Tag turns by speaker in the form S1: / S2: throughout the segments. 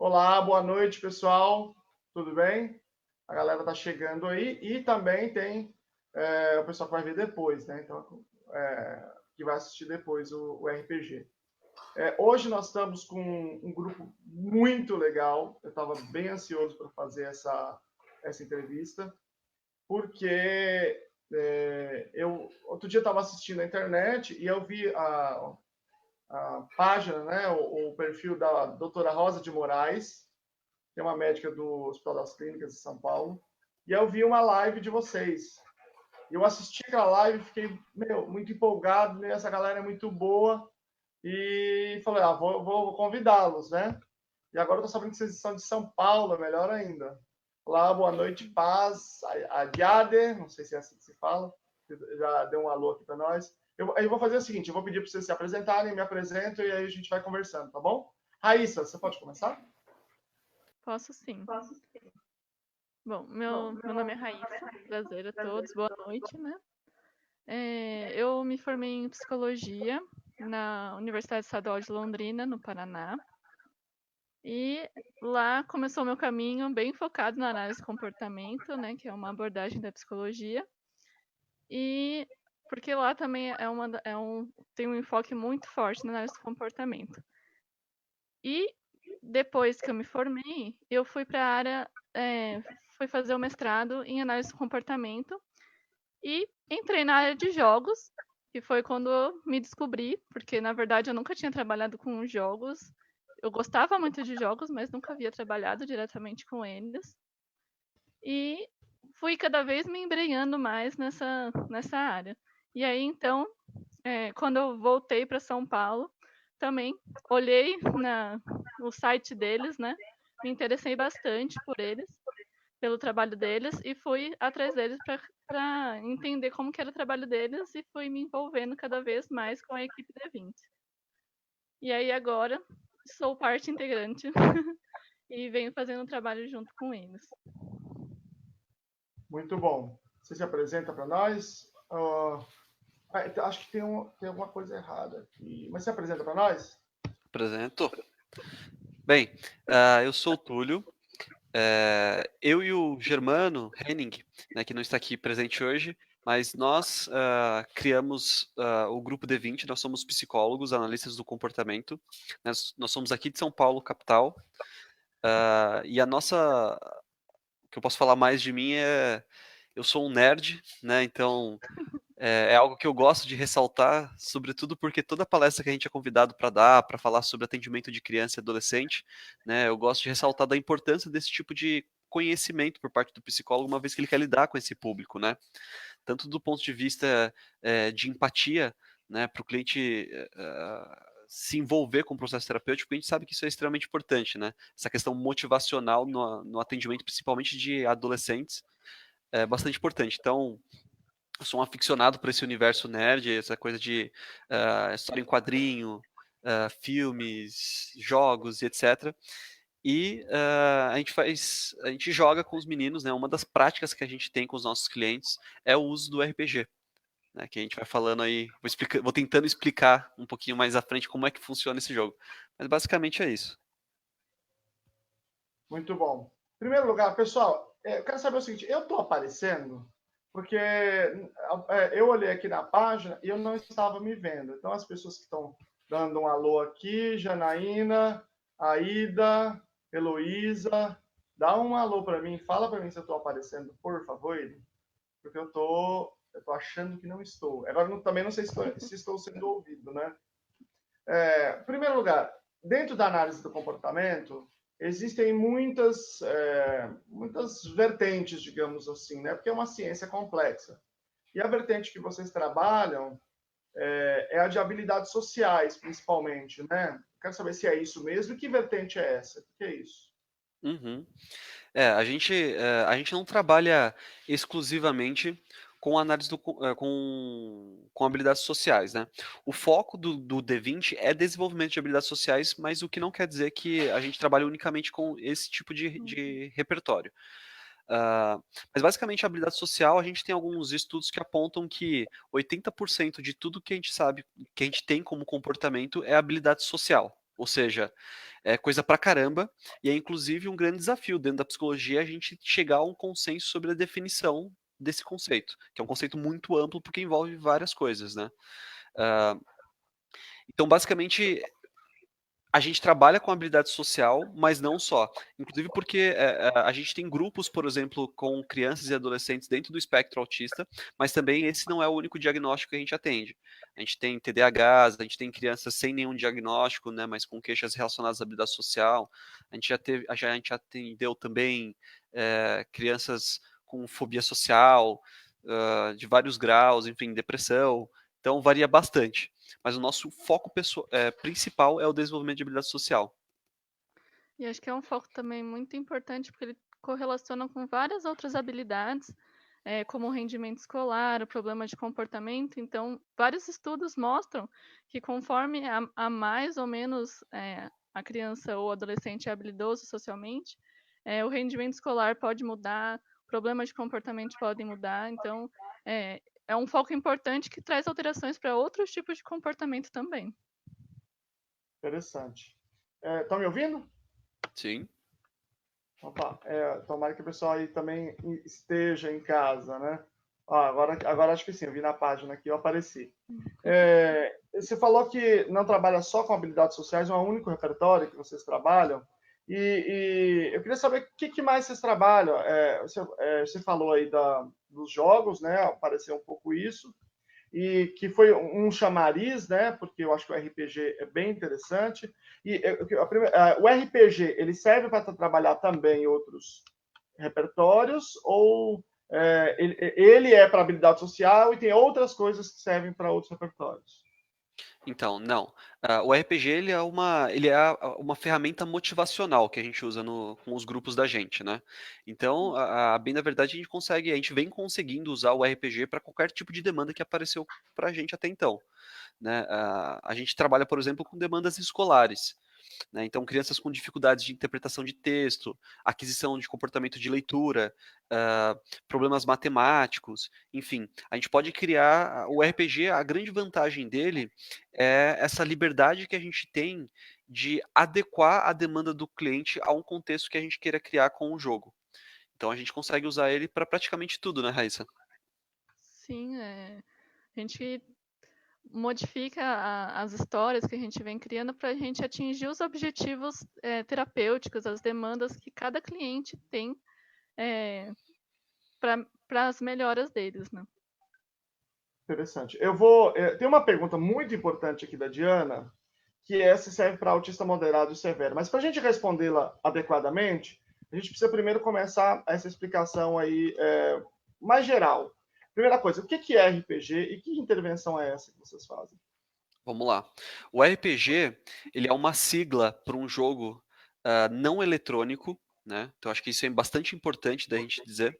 S1: Olá, boa noite, pessoal. Tudo bem? A galera está chegando aí e também tem o pessoal que vai ver depois, né? Então, que vai assistir depois o RPG. Hoje nós estamos com um grupo muito legal. Eu estava bem ansioso para fazer essa entrevista, porque eu outro dia estava assistindo a internet e eu vi a página, né, o perfil da doutora Rosa de Moraes, que é uma médica do Hospital das Clínicas de São Paulo, e eu vi uma live de vocês. Eu assisti aquela live, fiquei muito empolgado, né? Essa galera é muito boa, e falei, vou convidá-los, né? E agora eu tô sabendo que vocês são de São Paulo, melhor ainda. Olá, boa noite, paz, Adiade, não sei se é assim que se fala, já deu um alô aqui para nós. Eu vou fazer o seguinte, eu vou pedir para vocês se apresentarem, me apresento e aí a gente vai conversando, tá bom? Raíssa, você pode começar?
S2: Posso sim. Bom, meu nome é Raíssa, prazer a todos, boa noite, né? Eu me formei em psicologia na Universidade Estadual de Londrina, no Paraná, e lá começou meu caminho bem focado na análise do comportamento, né, que é uma abordagem da psicologia, e porque lá também tem um enfoque muito forte na análise do comportamento. E depois que eu me formei, eu fui para a área, fui fazer o mestrado em análise do comportamento e entrei na área de jogos, que foi quando eu me descobri, porque na verdade eu nunca tinha trabalhado com jogos. Eu gostava muito de jogos, mas nunca havia trabalhado diretamente com eles. E fui cada vez me embrenhando mais nessa área. E aí então, quando eu voltei para São Paulo, também olhei no site deles, né? Me interessei bastante por eles, pelo trabalho deles, e fui atrás deles para entender como que era o trabalho deles e fui me envolvendo cada vez mais com a equipe D20. E aí agora sou parte integrante e venho fazendo um trabalho junto com eles.
S1: Muito bom. Você se apresenta para nós? Acho que tem alguma coisa errada aqui. Mas se apresenta para nós?
S3: Apresento. Bem, eu sou o Túlio. Eu e o Germano Henning, né, que não está aqui presente hoje, mas nós criamos o Grupo D20, nós somos psicólogos, analistas do comportamento. Nós somos aqui de São Paulo, capital. E a nossa... O que eu posso falar mais de mim é... Eu sou um nerd, né, então... É algo que eu gosto de ressaltar, sobretudo porque toda palestra que a gente é convidado para dar, para falar sobre atendimento de criança e adolescente, né, eu gosto de ressaltar da importância desse tipo de conhecimento por parte do psicólogo, uma vez que ele quer lidar com esse público, né? Tanto do ponto de vista de empatia, né, para o cliente se envolver com o processo terapêutico, a gente sabe que isso é extremamente importante, né? Essa questão motivacional no atendimento, principalmente de adolescentes, é bastante importante. Então, eu sou um aficionado por esse universo nerd, essa coisa de história em quadrinho, filmes, jogos e etc. E a gente joga com os meninos, né? Uma das práticas que a gente tem com os nossos clientes é o uso do RPG, né? Que a gente vai falando aí, vou tentando explicar um pouquinho mais à frente como é que funciona esse jogo. Mas basicamente é isso.
S1: Muito bom. Em primeiro lugar, pessoal, eu quero saber o seguinte: eu estou aparecendo porque eu olhei aqui na página e eu não estava me vendo. Então, as pessoas que estão dando um alô aqui, Janaína, Aida, Heloísa, dá um alô para mim, fala para mim se eu estou aparecendo, por favor, porque eu tô achando que não estou. Agora, também não sei se estou sendo ouvido, né? Em primeiro lugar, dentro da análise do comportamento, existem muitas vertentes, digamos assim, né? Porque é uma ciência complexa. E a vertente que vocês trabalham é a de habilidades sociais, principalmente, né? Quero saber se é isso mesmo. E que vertente é essa? O que é isso?
S3: Uhum. A gente não trabalha exclusivamente com análise com habilidades sociais, né? O foco do D20 é desenvolvimento de habilidades sociais, mas o que não quer dizer que a gente trabalha unicamente com esse tipo de repertório. Ah, mas basicamente a habilidade social, a gente tem alguns estudos que apontam que 80% de tudo que a gente sabe, que a gente tem como comportamento é habilidade social. Ou seja, é coisa pra caramba, e é inclusive um grande desafio dentro da psicologia a gente chegar a um consenso sobre a definição desse conceito, que é um conceito muito amplo porque envolve várias coisas, né? Ah, então, basicamente, a gente trabalha com habilidade social, mas não só. Inclusive porque a gente tem grupos, por exemplo, com crianças e adolescentes dentro do espectro autista, mas também esse não é o único diagnóstico que a gente atende. A gente tem TDAHs, a gente tem crianças sem nenhum diagnóstico, né, mas com queixas relacionadas à habilidade social. A gente atendeu também crianças com fobia social, de vários graus, enfim, depressão. Então varia bastante. Mas o nosso foco principal é o desenvolvimento de habilidade social.
S2: E acho que é um foco também muito importante, porque ele correlaciona com várias outras habilidades, como o rendimento escolar, o problema de comportamento. Então, vários estudos mostram que conforme a mais ou menos a criança ou adolescente é habilidoso socialmente, o rendimento escolar pode mudar, problemas de comportamento podem mudar. Então, é um foco importante que traz alterações para outros tipos de comportamento também.
S1: Interessante. Estão me ouvindo?
S3: Sim.
S1: Opa, tomara que o pessoal aí também esteja em casa, né? Agora acho que sim, eu vi na página aqui, eu apareci. Você falou que não trabalha só com habilidades sociais, é um único repertório que vocês trabalham. E eu queria saber o que mais vocês trabalham. Você falou aí dos jogos, né? Apareceu um pouco isso. E que foi um chamariz, né? Porque eu acho que o RPG é bem interessante. E o RPG ele serve para trabalhar também outros repertórios ou ele é para habilidade social e tem outras coisas que servem para outros repertórios?
S3: Então, não. O RPG ele é uma ferramenta motivacional que a gente usa com os grupos da gente, né? Então, bem na verdade, a gente vem conseguindo usar o RPG para qualquer tipo de demanda que apareceu para a gente até então, né? A gente trabalha, por exemplo, com demandas escolares. Né? Então, crianças com dificuldades de interpretação de texto, aquisição de comportamento de leitura, problemas matemáticos, enfim, a gente pode criar o RPG. A grande vantagem dele é essa liberdade que a gente tem de adequar a demanda do cliente a um contexto que a gente queira criar com o jogo. Então, a gente consegue usar ele para praticamente tudo, né, Raíssa?
S2: Sim, a gente modifica as histórias que a gente vem criando para a gente atingir os objetivos terapêuticos, as demandas que cada cliente tem para as melhoras deles, né?
S1: Interessante. Tem uma pergunta muito importante aqui da Diana, que é se serve para autista moderado e severo. Mas para a gente respondê-la adequadamente, a gente precisa primeiro começar essa explicação aí mais geral. Primeira coisa, o que é RPG e que intervenção é essa que vocês fazem?
S3: Vamos lá. O RPG, ele é uma sigla para um jogo não eletrônico, né? Então acho que isso é bastante importante da gente dizer.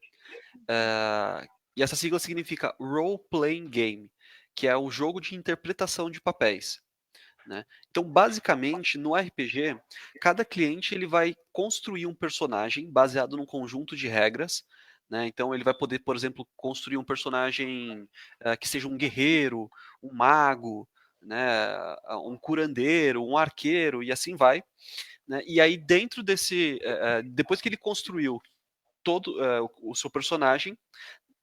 S3: E essa sigla significa Role Playing Game, que é o jogo de interpretação de papéis. Né? Então, basicamente, no RPG, cada cliente ele vai construir um personagem baseado num conjunto de regras. Né? Então, ele vai poder, por exemplo, construir um personagem que seja um guerreiro, um mago, né? Um curandeiro, um arqueiro, e assim vai. Né? E aí, dentro depois que ele construiu todo o seu personagem,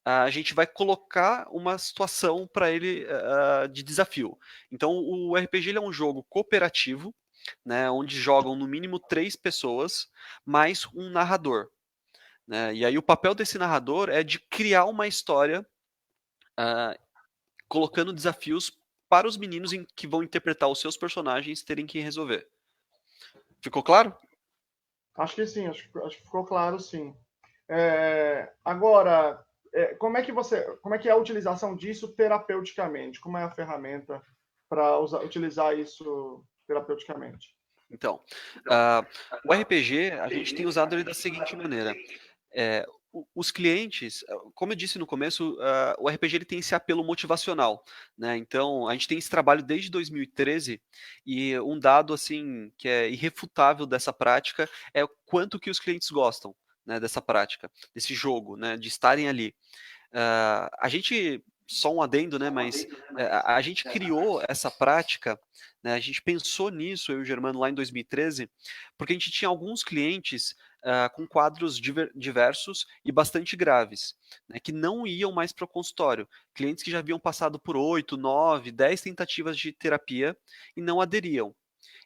S3: a gente vai colocar uma situação para ele de desafio. Então, o RPG ele é um jogo cooperativo, né, onde jogam no mínimo 3 pessoas, mais um narrador. Né? E aí o papel desse narrador é de criar uma história, colocando desafios para os meninos que vão interpretar os seus personagens terem que resolver. Ficou claro?
S1: Acho que sim, acho que ficou claro, sim. Agora, como é que é a utilização disso terapeuticamente? Como é a ferramenta para utilizar isso terapeuticamente?
S3: Então, o RPG a gente tem usado ele da seguinte maneira. Os clientes, como eu disse no começo, o RPG ele tem esse apelo motivacional, né? Então, a gente tem esse trabalho desde 2013 e um dado assim que é irrefutável dessa prática é o quanto que os clientes gostam, né, dessa prática, desse jogo, né, de estarem ali. A gente só um adendo, né, mas a gente criou essa prática, né, a gente pensou nisso, eu e o Germano, lá em 2013, porque a gente tinha alguns clientes com quadros diversos e bastante graves, né, que não iam mais para o consultório. Clientes que já haviam passado por 8, 9, 10 tentativas de terapia e não aderiam.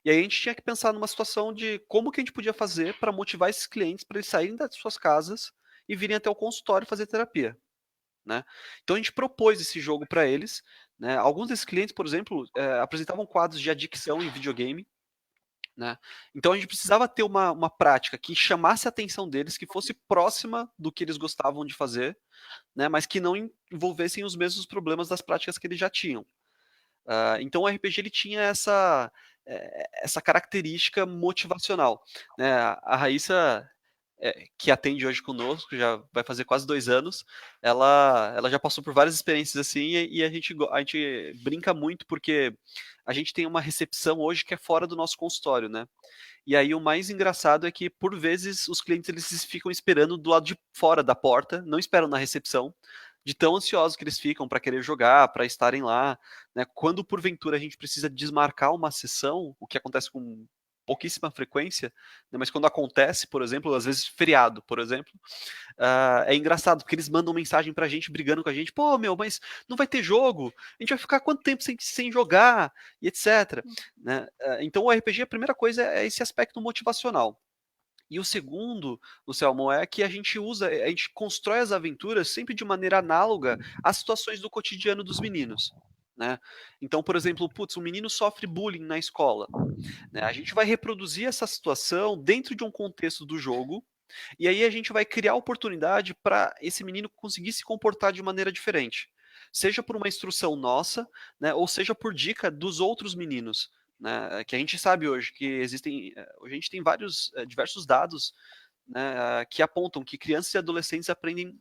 S3: E aí a gente tinha que pensar numa situação de como que a gente podia fazer para motivar esses clientes para eles saírem das suas casas e virem até o consultório fazer terapia, né? Então a gente propôs esse jogo para eles, né? Alguns desses clientes, por exemplo, apresentavam quadros de adicção em videogame, né? Então a gente precisava ter uma prática que chamasse a atenção deles, que fosse próxima do que eles gostavam de fazer, né? Mas que não envolvessem os mesmos problemas das práticas que eles já tinham. Então o RPG ele tinha essa característica motivacional, né? A Raíssa, que atende hoje conosco, já vai fazer quase 2 anos, ela já passou por várias experiências assim, e a gente brinca muito porque a gente tem uma recepção hoje que é fora do nosso consultório, né? E aí o mais engraçado é que, por vezes, os clientes eles ficam esperando do lado de fora da porta, não esperam na recepção, de tão ansiosos que eles ficam para querer jogar, para estarem lá, né? Quando porventura a gente precisa desmarcar uma sessão, o que acontece com pouquíssima frequência, né? Mas quando acontece, por exemplo, às vezes feriado, por exemplo, é engraçado, porque eles mandam mensagem pra gente, brigando com a gente, pô, meu, mas não vai ter jogo, a gente vai ficar quanto tempo sem jogar, e etc. Né? Então o RPG, a primeira coisa é esse aspecto motivacional. E o segundo, Lucelmo, é que a gente constrói as aventuras sempre de maneira análoga às situações do cotidiano dos meninos. Né? Então, por exemplo, putz, um menino sofre bullying na escola. Né? A gente vai reproduzir essa situação dentro de um contexto do jogo, e aí a gente vai criar oportunidade para esse menino conseguir se comportar de maneira diferente. Seja por uma instrução nossa, né, ou seja por dica dos outros meninos. Né, que a gente sabe hoje que existem. Hoje a gente tem diversos dados, né, que apontam que crianças e adolescentes aprendem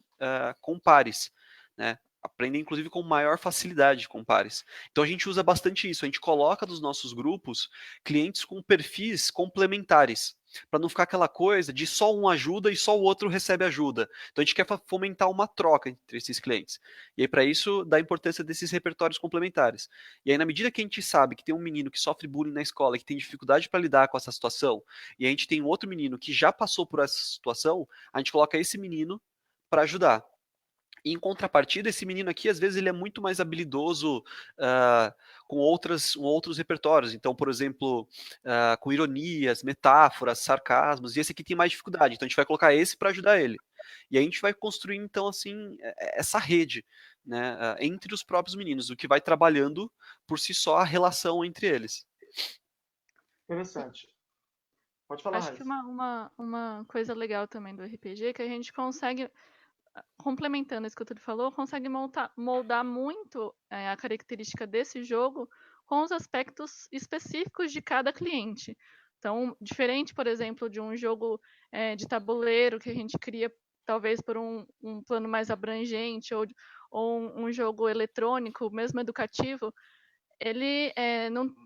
S3: com pares. Né, aprendem inclusive com maior facilidade com pares. Então a gente usa bastante isso, a gente coloca nos nossos grupos clientes com perfis complementares, para não ficar aquela coisa de só um ajuda e só o outro recebe ajuda. Então a gente quer fomentar uma troca entre esses clientes. E aí para isso dá a importância desses repertórios complementares. E aí na medida que a gente sabe que tem um menino que sofre bullying na escola, que tem dificuldade para lidar com essa situação, e a gente tem um outro menino que já passou por essa situação, a gente coloca esse menino para ajudar. E em contrapartida, esse menino aqui, às vezes, ele é muito mais habilidoso com outros repertórios. Então, por exemplo, com ironias, metáforas, sarcasmos, e esse aqui tem mais dificuldade. Então, a gente vai colocar esse para ajudar ele. E a gente vai construir, então, assim, essa rede, né, entre os próprios meninos, o que vai trabalhando por si só a relação entre eles.
S1: Interessante. Pode falar,
S2: Acho
S1: Raíssa.
S2: que uma coisa legal também do RPG é que a gente consegue, complementando isso que o Túlio falou, consegue moldar muito a característica desse jogo com os aspectos específicos de cada cliente. Então, diferente, por exemplo, de um jogo de tabuleiro que a gente cria talvez por um plano mais abrangente ou um jogo eletrônico, mesmo educativo, ele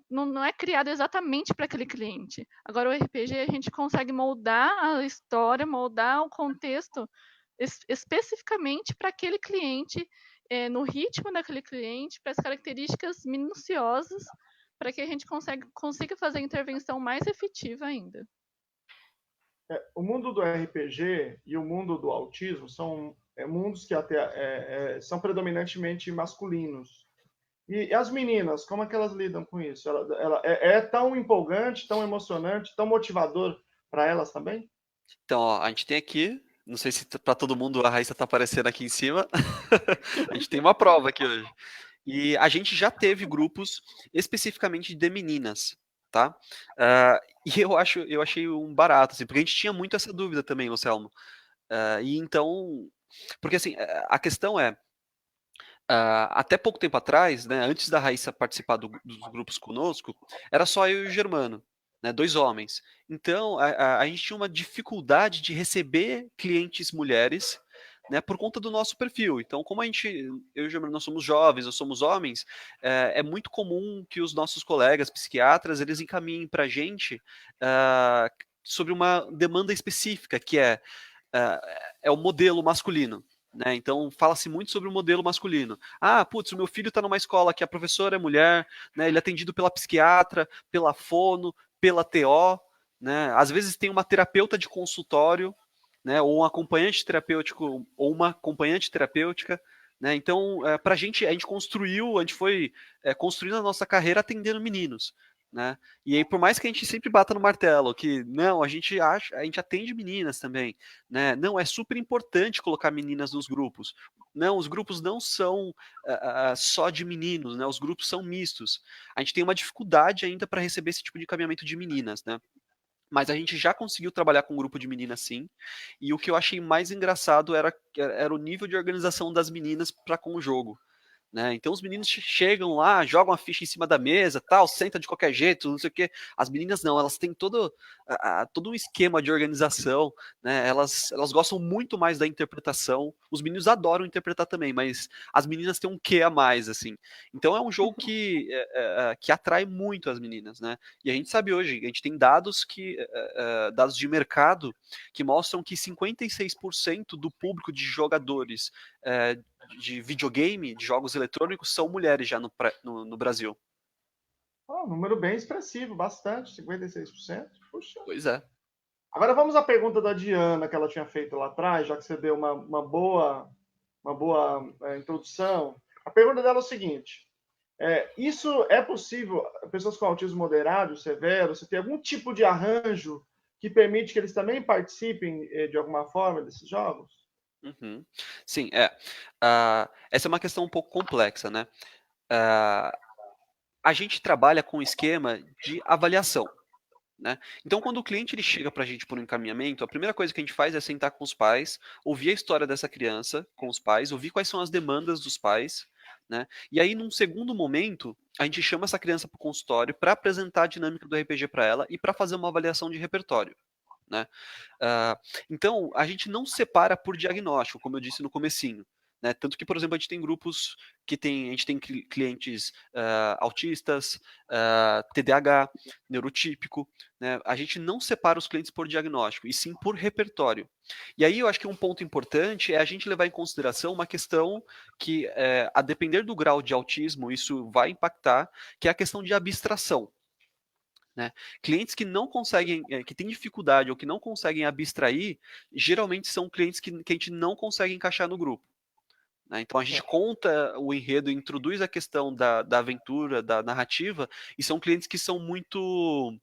S2: não é criado exatamente para aquele cliente. Agora, o RPG, a gente consegue moldar a história, moldar o contexto especificamente para aquele cliente, no ritmo daquele cliente, para as características minuciosas, para que a gente consiga fazer a intervenção mais efetiva ainda.
S1: O mundo do RPG e o mundo do autismo são mundos que até são predominantemente masculinos. E as meninas, como é que elas lidam com isso? Ela é tão empolgante, tão emocionante, tão motivador para elas também?
S3: Então, ó, a gente tem aqui, não sei se para todo mundo a Raíssa está aparecendo aqui em cima, a gente tem uma prova aqui hoje. E a gente já teve grupos especificamente de meninas, tá? E eu achei um barato, assim, porque a gente tinha muito essa dúvida também, Lucelmo. E então, porque assim, a questão é, até pouco tempo atrás, né, antes da Raíssa participar dos grupos conosco, era só eu e o Germano, né, 2 homens. Então, a gente tinha uma dificuldade de receber clientes mulheres, né, por conta do nosso perfil. Então, como eu e o Germano, nós somos jovens, nós somos homens, é muito comum que os nossos colegas psiquiatras, eles encaminhem para a gente sobre uma demanda específica, que é o modelo masculino. né? Então, fala-se muito sobre o modelo masculino. Ah, putz, o meu filho está numa escola que a professora é mulher, né? Ele é atendido pela psiquiatra, pela fono, pela TO, né? Às vezes tem uma terapeuta de consultório, né? Ou um acompanhante terapêutico, ou uma acompanhante terapêutica, né? Então, para a gente construiu, a gente foi construindo a nossa carreira atendendo meninos, né? E aí, por mais que a gente sempre bata no martelo, que não, a gente atende meninas também, né? Não, é super importante colocar meninas nos grupos. Não, os grupos não são só de meninos, né? Os grupos são mistos. A gente tem uma dificuldade ainda para receber esse tipo de encaminhamento de meninas, né? Mas a gente já conseguiu trabalhar com um grupo de meninas sim. E o que eu achei mais engraçado era o nível de organização das meninas para com o jogo. Né? Então os meninos chegam lá, jogam a ficha em cima da mesa, tal, senta de qualquer jeito, não sei o quê. As meninas não, elas têm todo um esquema de organização, né? Elas gostam muito mais da interpretação. Os meninos adoram interpretar também, mas as meninas têm um quê a mais, assim. Então é um jogo que atrai muito as meninas, né? E a gente sabe hoje, a gente tem dados de mercado que mostram que 56% do público de jogadores de videogame, de jogos eletrônicos, são mulheres já no Brasil.
S1: Um número bem expressivo, bastante, 56%. Puxa.
S3: Pois é.
S1: Agora vamos à pergunta da Diana, que ela tinha feito lá atrás, já que você deu uma boa introdução. A pergunta dela é o seguinte: isso é possível, pessoas com autismo moderado, severo, você tem algum tipo de arranjo que permite que eles também participem de alguma forma desses jogos?
S3: Uhum. Sim, essa é uma questão um pouco complexa, né? A gente trabalha com um esquema de avaliação, né? Então, quando o cliente ele chega para a gente por um encaminhamento, a primeira coisa que a gente faz é sentar com os pais, ouvir a história dessa criança com os pais, ouvir quais são as demandas dos pais, né? E aí, num segundo momento, a gente chama essa criança para o consultório para apresentar a dinâmica do RPG para ela e para fazer uma avaliação de repertório. Né? Então, a gente não separa por diagnóstico, como eu disse no comecinho. Né? Tanto que, por exemplo, a gente tem grupos a gente tem clientes autistas, TDAH, neurotípico. Né? A gente não separa os clientes por diagnóstico, e sim por repertório. E aí eu acho que um ponto importante é a gente levar em consideração uma questão que, a depender do grau de autismo, isso vai impactar, que é a questão de abstração. Né? Clientes que não conseguem, que têm dificuldade ou que não conseguem abstrair, geralmente são clientes que a gente não consegue encaixar no grupo. Né? Então a gente conta o enredo, introduz a questão da aventura, da narrativa, e são clientes que são muito.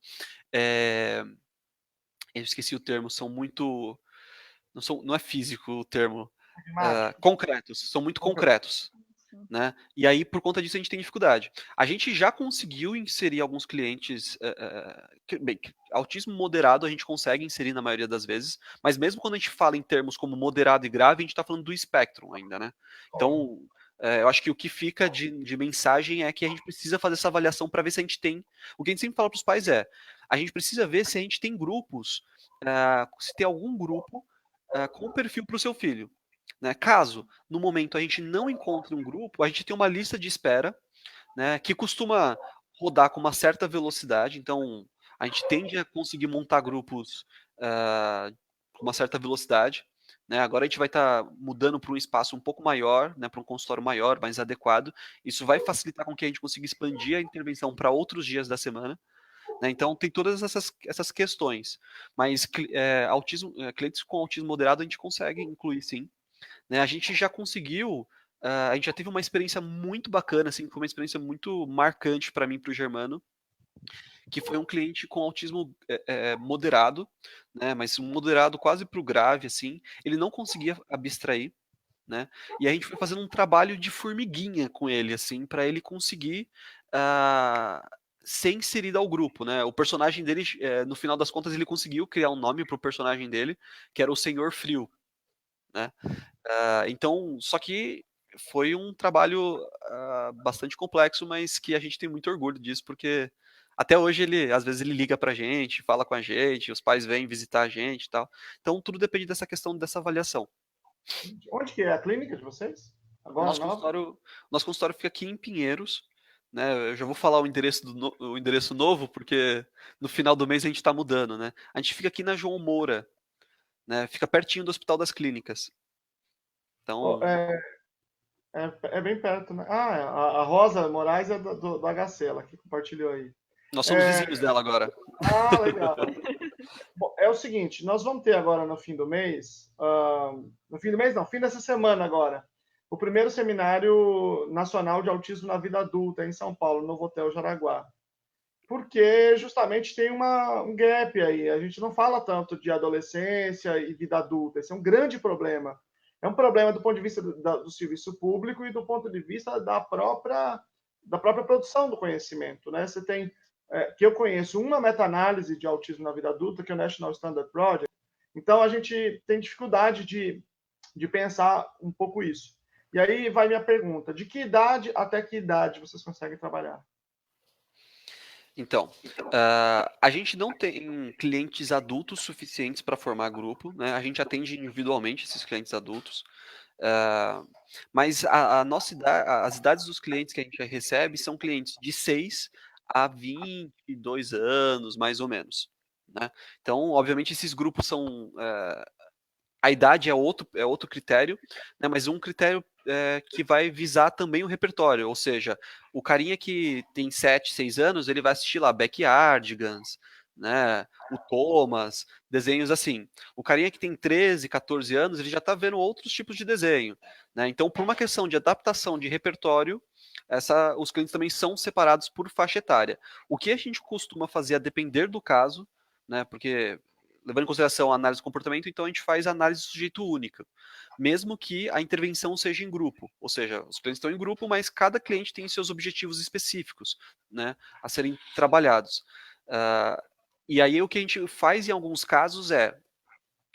S3: Eu esqueci o termo, são muito. Não é físico o termo. Concretos, são muito concretos. Né? E aí, por conta disso, a gente tem dificuldade. A gente já conseguiu inserir alguns clientes. Bem, autismo moderado a gente consegue inserir na maioria das vezes, mas mesmo quando a gente fala em termos como moderado e grave, a gente está falando do espectro ainda, né? Então, eu acho que o que fica de mensagem é que a gente precisa fazer essa avaliação para ver se a gente tem. O que a gente sempre fala para os pais a gente precisa ver se a gente tem grupos, se tem algum grupo com perfil para o seu filho. Né? Caso, no momento, a gente não encontre um grupo, a gente tem uma lista de espera, né, que costuma rodar com uma certa velocidade. Então, a gente tende a conseguir montar grupos com uma certa velocidade. Né? Agora a gente vai estar mudando para um espaço um pouco maior, né, para um consultório maior, mais adequado. Isso vai facilitar com que a gente consiga expandir a intervenção para outros dias da semana. Né? Então, tem todas essas questões. Mas clientes com autismo moderado a gente consegue incluir, sim. Né? A gente já conseguiu, a gente já teve uma experiência muito bacana, assim, foi uma experiência muito marcante para mim e para o Germano, que foi um cliente com autismo moderado, né, mas um moderado quase para o grave, assim, ele não conseguia abstrair, né, e a gente foi fazendo um trabalho de formiguinha com ele, assim, para ele conseguir ser inserido ao grupo, né, o personagem dele, no final das contas, ele conseguiu criar um nome para o personagem dele, que era o Senhor Frio, né, então, só que foi um trabalho bastante complexo, mas que a gente tem muito orgulho disso, porque até hoje às vezes ele liga pra gente, fala com a gente, os pais vêm visitar a gente e tal. Então tudo depende dessa questão dessa avaliação.
S1: Onde que é a clínica de vocês?
S3: Agora, nosso consultório fica aqui em Pinheiros, né? Eu já vou falar o endereço novo, porque no final do mês a gente está mudando, né? A gente fica aqui na João Moura, né? Fica pertinho do Hospital das Clínicas. Então,
S1: É bem perto, né? A Rosa Moraes é do HC, ela que compartilhou aí.
S3: nós somos vizinhos dela agora.
S1: Legal. Bom, é o seguinte, nós vamos ter agora no fim do mês, no fim do mês não, fim dessa semana agora, o primeiro seminário nacional de autismo na vida adulta em São Paulo, no Novo Hotel Jaraguá. Porque justamente tem um gap aí, a gente não fala tanto de adolescência e vida adulta, esse é um grande problema. É um problema do ponto de vista do serviço público e do ponto de vista da própria produção do conhecimento, né? Você tem que eu conheço uma meta-análise de autismo na vida adulta, que é o National Standard Project. Então, a gente tem dificuldade de pensar um pouco isso. E aí vai minha pergunta: de que idade até que idade vocês conseguem trabalhar?
S3: Então, a gente não tem clientes adultos suficientes para formar grupo, né? A gente atende individualmente esses clientes adultos. Mas as idades dos clientes que a gente recebe são clientes de 6 a 22 anos, mais ou menos, né? Então, obviamente, esses grupos são... a idade é outro critério, né? Mas um critério que vai visar também o repertório, ou seja, o carinha que tem 7, 6 anos, ele vai assistir lá Backyardigans, né? O Thomas, desenhos assim. O carinha que tem 13, 14 anos, ele já está vendo outros tipos de desenho, né? Então, por uma questão de adaptação de repertório, os clientes também são separados por faixa etária. O que a gente costuma fazer a depender do caso, né? Porque levando em consideração a análise do comportamento, então a gente faz análise de sujeito única, mesmo que a intervenção seja em grupo, ou seja, os clientes estão em grupo, mas cada cliente tem seus objetivos específicos, né, a serem trabalhados. E aí o que a gente faz em alguns casos a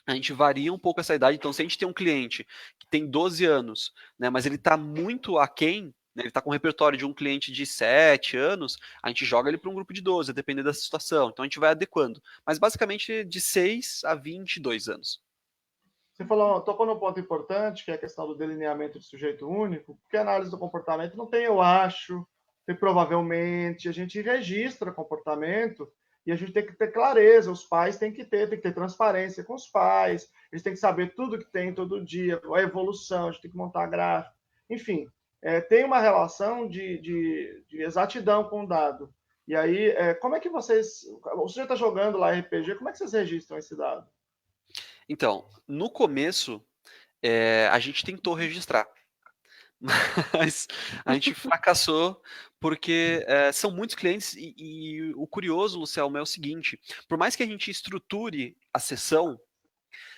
S3: gente varia um pouco essa idade. Então, se a gente tem um cliente que tem 12 anos, né, mas ele está muito aquém, né, ele está com um repertório de um cliente de 7 anos, a gente joga ele para um grupo de 12, dependendo da situação. Então, a gente vai adequando. Mas, basicamente, de 6 a 22 anos.
S1: Você tocou num ponto importante, que é a questão do delineamento de sujeito único, porque a análise do comportamento não tem eu acho, tem provavelmente, a gente registra comportamento e a gente tem que ter clareza, os pais têm que ter transparência com os pais, eles têm que saber tudo que tem todo dia, a evolução, a gente tem que montar gráfico, enfim, tem uma relação de exatidão com o dado. E aí, como é que vocês, o sujeito está jogando lá RPG, como é que vocês registram esse dado?
S3: Então, no começo, a gente tentou registrar, mas a gente fracassou porque são muitos clientes e o curioso, Luciano, é o seguinte: por mais que a gente estruture a sessão,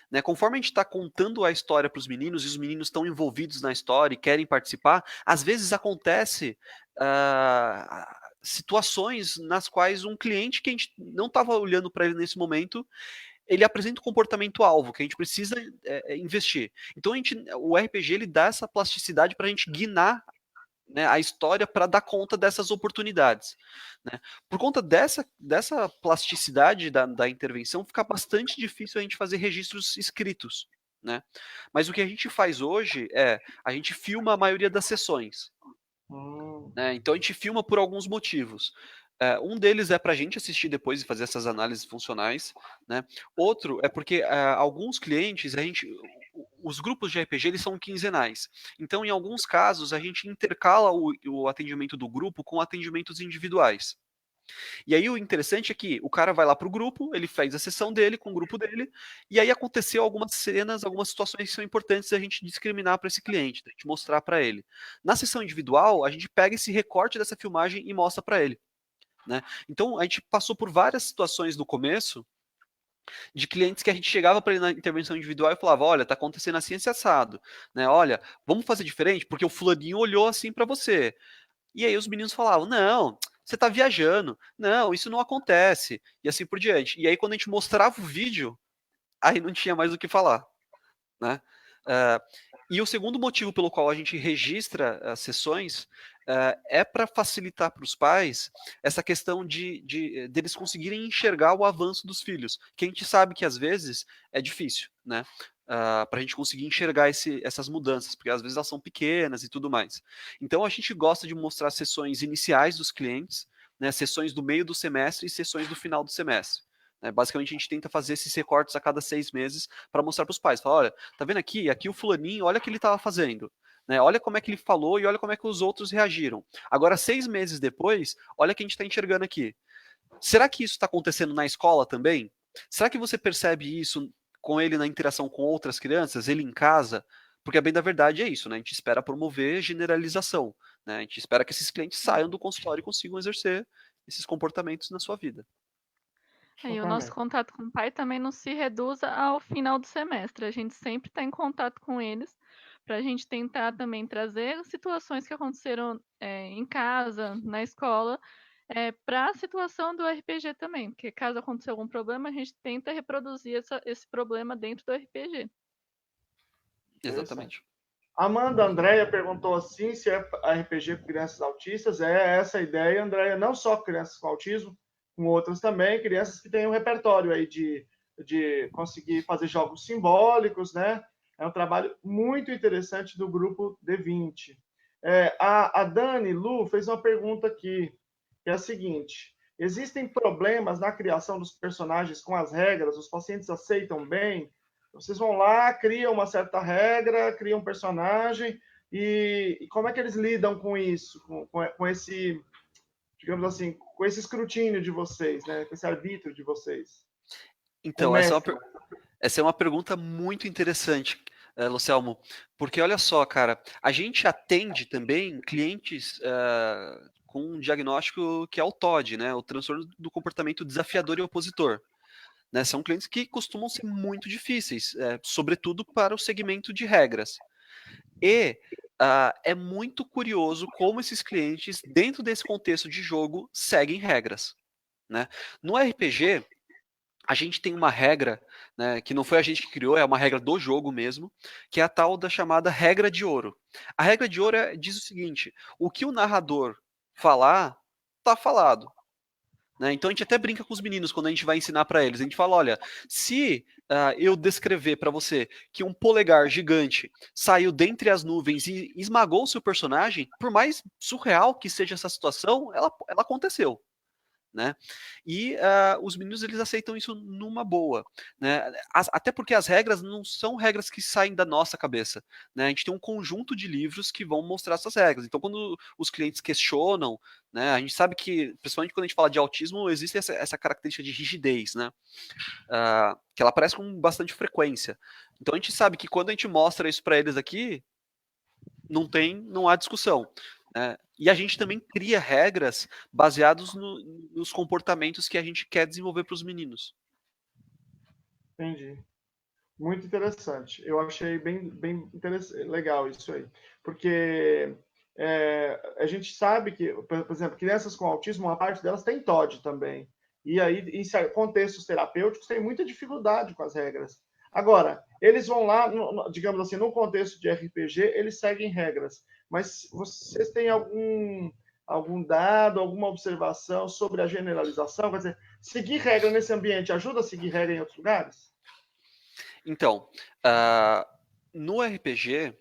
S3: né, conforme a gente está contando a história para os meninos e os meninos estão envolvidos na história e querem participar, às vezes acontece situações nas quais um cliente que a gente não estava olhando para ele nesse momento, ele apresenta um comportamento-alvo que a gente precisa investir. Então, o RPG ele dá essa plasticidade para a gente guinar, né, a história para dar conta dessas oportunidades, né? Por conta dessa plasticidade da intervenção, fica bastante difícil a gente fazer registros escritos, né? Mas o que a gente faz hoje a gente filma a maioria das sessões, né? Então a gente filma por alguns motivos. Um deles é para a gente assistir depois e fazer essas análises funcionais, né? Outro é porque alguns clientes, os grupos de RPG eles são quinzenais. Então, em alguns casos, a gente intercala o atendimento do grupo com atendimentos individuais. E aí o interessante é que o cara vai lá para o grupo, ele faz a sessão dele com o grupo dele, e aí aconteceu algumas cenas, algumas situações que são importantes a gente discriminar para esse cliente, a gente mostrar para ele. Na sessão individual, a gente pega esse recorte dessa filmagem e mostra para ele, né? Então a gente passou por várias situações no começo de clientes que a gente chegava para ele na intervenção individual e falava: olha, tá acontecendo assim esse assado, né? Olha, vamos fazer diferente porque o fulaninho olhou assim para você. E aí os meninos falavam: não, você tá viajando, não, isso não acontece, e assim por diante. E aí quando a gente mostrava o vídeo, aí não tinha mais o que falar, né? E o segundo motivo pelo qual a gente registra as sessões é para facilitar para os pais essa questão deles conseguirem enxergar o avanço dos filhos, que a gente sabe que às vezes é difícil, né? Para a gente conseguir enxergar essas mudanças, porque às vezes elas são pequenas e tudo mais. Então a gente gosta de mostrar sessões iniciais dos clientes, né, sessões do meio do semestre e sessões do final do semestre. né? Basicamente, a gente tenta fazer esses recortes a cada 6 meses para mostrar para os pais. Fala, olha, tá vendo aqui? Aqui o fulaninho, olha o que ele estava fazendo. Né? Olha como é que ele falou e olha como é que os outros reagiram. Agora, 6 meses depois, olha o que a gente está enxergando aqui. Será que isso está acontecendo na escola também? Será que você percebe isso com ele na interação com outras crianças, ele em casa? Porque a bem da verdade é isso, né? A gente espera promover generalização, né? A gente espera que esses clientes saiam do consultório e consigam exercer esses comportamentos na sua vida.
S2: E o nosso contato com o pai também não se reduza ao final do semestre. A gente sempre está em contato com eles para a gente tentar também trazer situações que aconteceram em casa, na escola, para a situação do RPG também. Porque caso aconteça algum problema, a gente tenta reproduzir esse problema dentro do RPG.
S3: Exatamente.
S1: Amanda Andréia perguntou assim se é RPG com crianças autistas. É essa a ideia, Andréia, não só crianças com autismo, com outras também, crianças que têm um repertório aí de conseguir fazer jogos simbólicos, né? É um trabalho muito interessante do grupo D20. A Dani Lu fez uma pergunta aqui, que é a seguinte: existem problemas na criação dos personagens com as regras? Os pacientes aceitam bem? Vocês vão lá, criam uma certa regra, criam um personagem, e como é que eles lidam com isso, com esse, digamos assim, com esse escrutínio de vocês, né? Com esse arbítrio de vocês?
S3: Então, essa é uma pergunta muito interessante, Lucelmo, porque olha só, cara, a gente atende também clientes com um diagnóstico que é o TOD, né? O transtorno do comportamento desafiador e opositor. Né, são clientes que costumam ser muito difíceis, sobretudo para o segmento de regras. E é muito curioso como esses clientes, dentro desse contexto de jogo, seguem regras. Né? No RPG, a gente tem uma regra, né, que não foi a gente que criou, é uma regra do jogo mesmo, que é a tal da chamada regra de ouro. A regra de ouro diz o seguinte: o que o narrador falar, tá falado. Né? Então a gente até brinca com os meninos quando a gente vai ensinar para eles. A gente fala: olha, se eu descrever para você que um polegar gigante saiu dentre as nuvens e esmagou o seu personagem, por mais surreal que seja essa situação, ela aconteceu. Né? E os meninos eles aceitam isso numa boa, né? Até porque as regras não são regras que saem da nossa cabeça, né? A gente tem um conjunto de livros que vão mostrar essas regras. Então, quando os clientes questionam, né? A gente sabe que, principalmente quando a gente fala de autismo, existe essa característica de rigidez, né? Que ela aparece com bastante frequência. Então, a gente sabe que quando a gente mostra isso para eles aqui, não há discussão. E a gente também cria regras baseadas nos comportamentos que a gente quer desenvolver para os meninos.
S1: Entendi. Muito interessante. Eu achei bem legal isso aí. Porque a gente sabe que, por exemplo, crianças com autismo, uma parte delas tem TOD também. E aí, em contextos terapêuticos, tem muita dificuldade com as regras. Agora, eles vão lá, digamos assim, num contexto de RPG, eles seguem regras. Mas vocês têm algum dado, alguma observação sobre a generalização? Quer dizer, seguir regra nesse ambiente ajuda a seguir regra em outros lugares?
S3: Então, no RPG,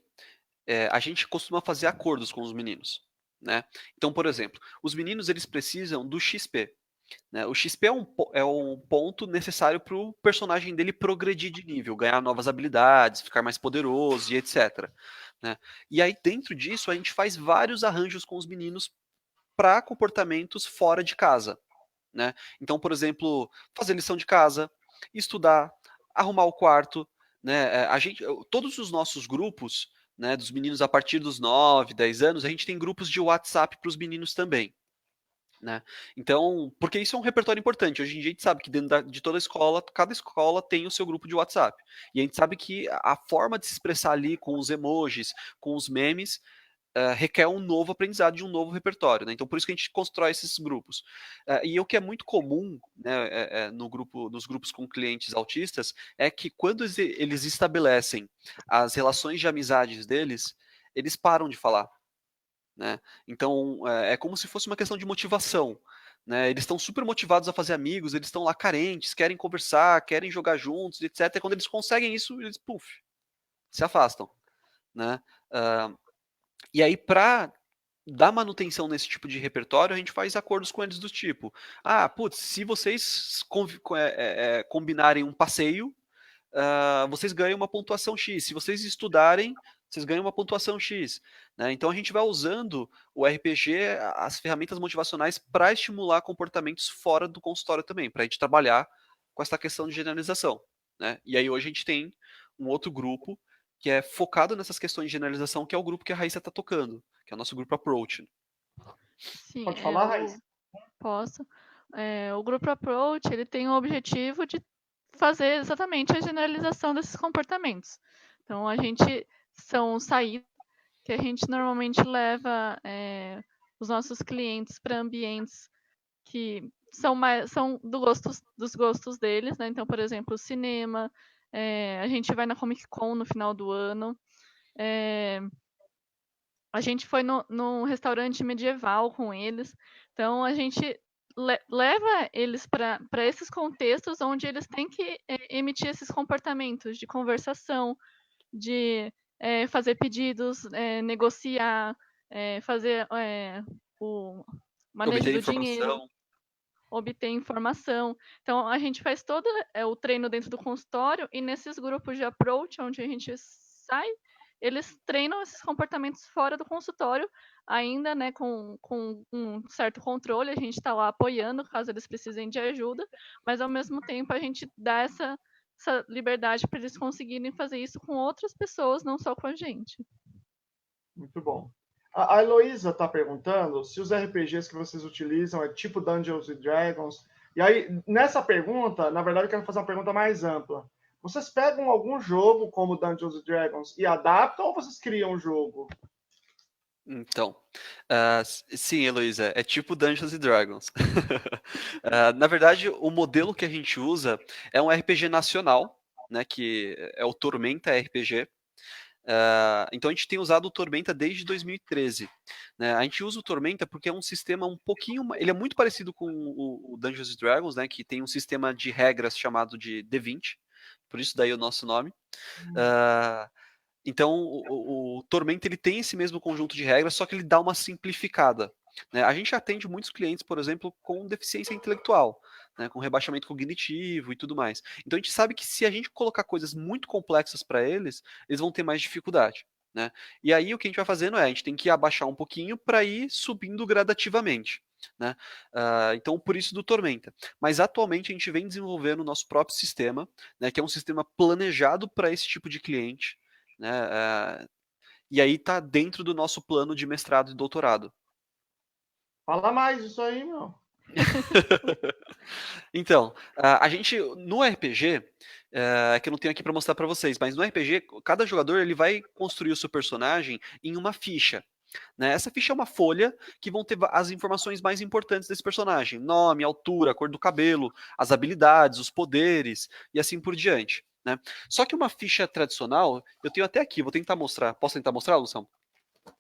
S3: a gente costuma fazer acordos com os meninos. Né? Então, por exemplo, os meninos eles precisam do XP. Né? O XP é um ponto necessário para o personagem dele progredir de nível, ganhar novas habilidades, ficar mais poderoso e etc. Né? E aí, dentro disso, a gente faz vários arranjos com os meninos para comportamentos fora de casa. Né? Então, por exemplo, fazer lição de casa, estudar, arrumar o quarto. Né? Todos os nossos grupos, né, dos meninos a partir dos 9, 10 anos, a gente tem grupos de WhatsApp para os meninos também. Né? Então, porque isso é um repertório importante. Hoje em dia a gente sabe que dentro de toda escola, cada escola tem o seu grupo de WhatsApp. E a gente sabe que a forma de se expressar ali com os emojis, com os memes, requer um novo aprendizado de um novo repertório. Né? Então, por isso que a gente constrói esses grupos. E o que é muito comum, né, nos grupos com clientes autistas é que quando eles estabelecem as relações de amizades deles, eles param de falar. Né? Então, é como se fosse uma questão de motivação. Né? Eles estão super motivados a fazer amigos, eles estão lá carentes, querem conversar, querem jogar juntos, etc. E quando eles conseguem isso, eles, se afastam. Né? E aí, para dar manutenção nesse tipo de repertório, a gente faz acordos com eles do tipo, se vocês combinarem um passeio, vocês ganham uma pontuação X. Se vocês estudarem, vocês ganham uma pontuação X. Né? Então a gente vai usando o RPG, as ferramentas motivacionais, para estimular comportamentos fora do consultório também, para a gente trabalhar com essa questão de generalização. Né? E aí hoje a gente tem um outro grupo que é focado nessas questões de generalização, que é o grupo que a Raíssa está tocando, que é o nosso grupo Approach.
S2: Sim,
S1: Pode falar, Raíssa?
S2: posso. O grupo Approach, ele tem o objetivo de fazer exatamente a generalização desses comportamentos. Então, são saídas que a gente normalmente leva os nossos clientes para ambientes que são dos gostos deles, né? Então, por exemplo, cinema, a gente vai na Comic Con no final do ano, a gente foi num restaurante medieval com eles, então a gente leva eles para esses contextos onde eles têm que emitir esses comportamentos de conversação, de fazer pedidos, negociar, fazer o manejo
S3: Obter
S2: do dinheiro, obter informação. Então, a gente faz todo o treino dentro do consultório e nesses grupos de approach, onde a gente sai, eles treinam esses comportamentos fora do consultório, ainda né, com um certo controle, a gente está lá apoiando caso eles precisem de ajuda, mas ao mesmo tempo a gente dá essa liberdade para eles conseguirem fazer isso com outras pessoas, não só com a gente.
S1: Muito bom. A Heloísa está perguntando se os RPGs que vocês utilizam é tipo Dungeons and Dragons. E aí, nessa pergunta, na verdade, eu quero fazer uma pergunta mais ampla. Vocês pegam algum jogo como Dungeons and Dragons e adaptam ou vocês criam um jogo?
S3: Então, sim, Heloísa, é tipo Dungeons and Dragons. Na verdade, o modelo que a gente usa é um RPG nacional, né, que é o Tormenta RPG. Então a gente tem usado o Tormenta desde 2013. Né? A gente usa o Tormenta porque é um sistema um pouquinho. Ele é muito parecido com o Dungeons and Dragons, né, que tem um sistema de regras chamado de D20, por isso daí o nosso nome. Então, o Tormenta ele tem esse mesmo conjunto de regras, só que ele dá uma simplificada. Né? A gente atende muitos clientes, por exemplo, com deficiência intelectual, né? Com rebaixamento cognitivo e tudo mais. Então, a gente sabe que se a gente colocar coisas muito complexas para eles, eles vão ter mais dificuldade. Né? E aí, o que a gente vai fazendo a gente tem que abaixar um pouquinho para ir subindo gradativamente. Né? Então, por isso do Tormenta. Mas atualmente a gente vem desenvolvendo o nosso próprio sistema, né? Que é um sistema planejado para esse tipo de cliente. Né? E aí está dentro do nosso plano de mestrado e doutorado.
S1: Fala mais disso aí, meu.
S3: Então, a gente, no RPG, que eu não tenho aqui para mostrar para vocês, mas no RPG, cada jogador ele vai construir o seu personagem em uma ficha. Né? Essa ficha é uma folha que vão ter as informações mais importantes desse personagem: nome, altura, cor do cabelo, as habilidades, os poderes e assim por diante. Né? Só que uma ficha tradicional, eu tenho até aqui, vou tentar mostrar. Posso tentar mostrar, Luciano?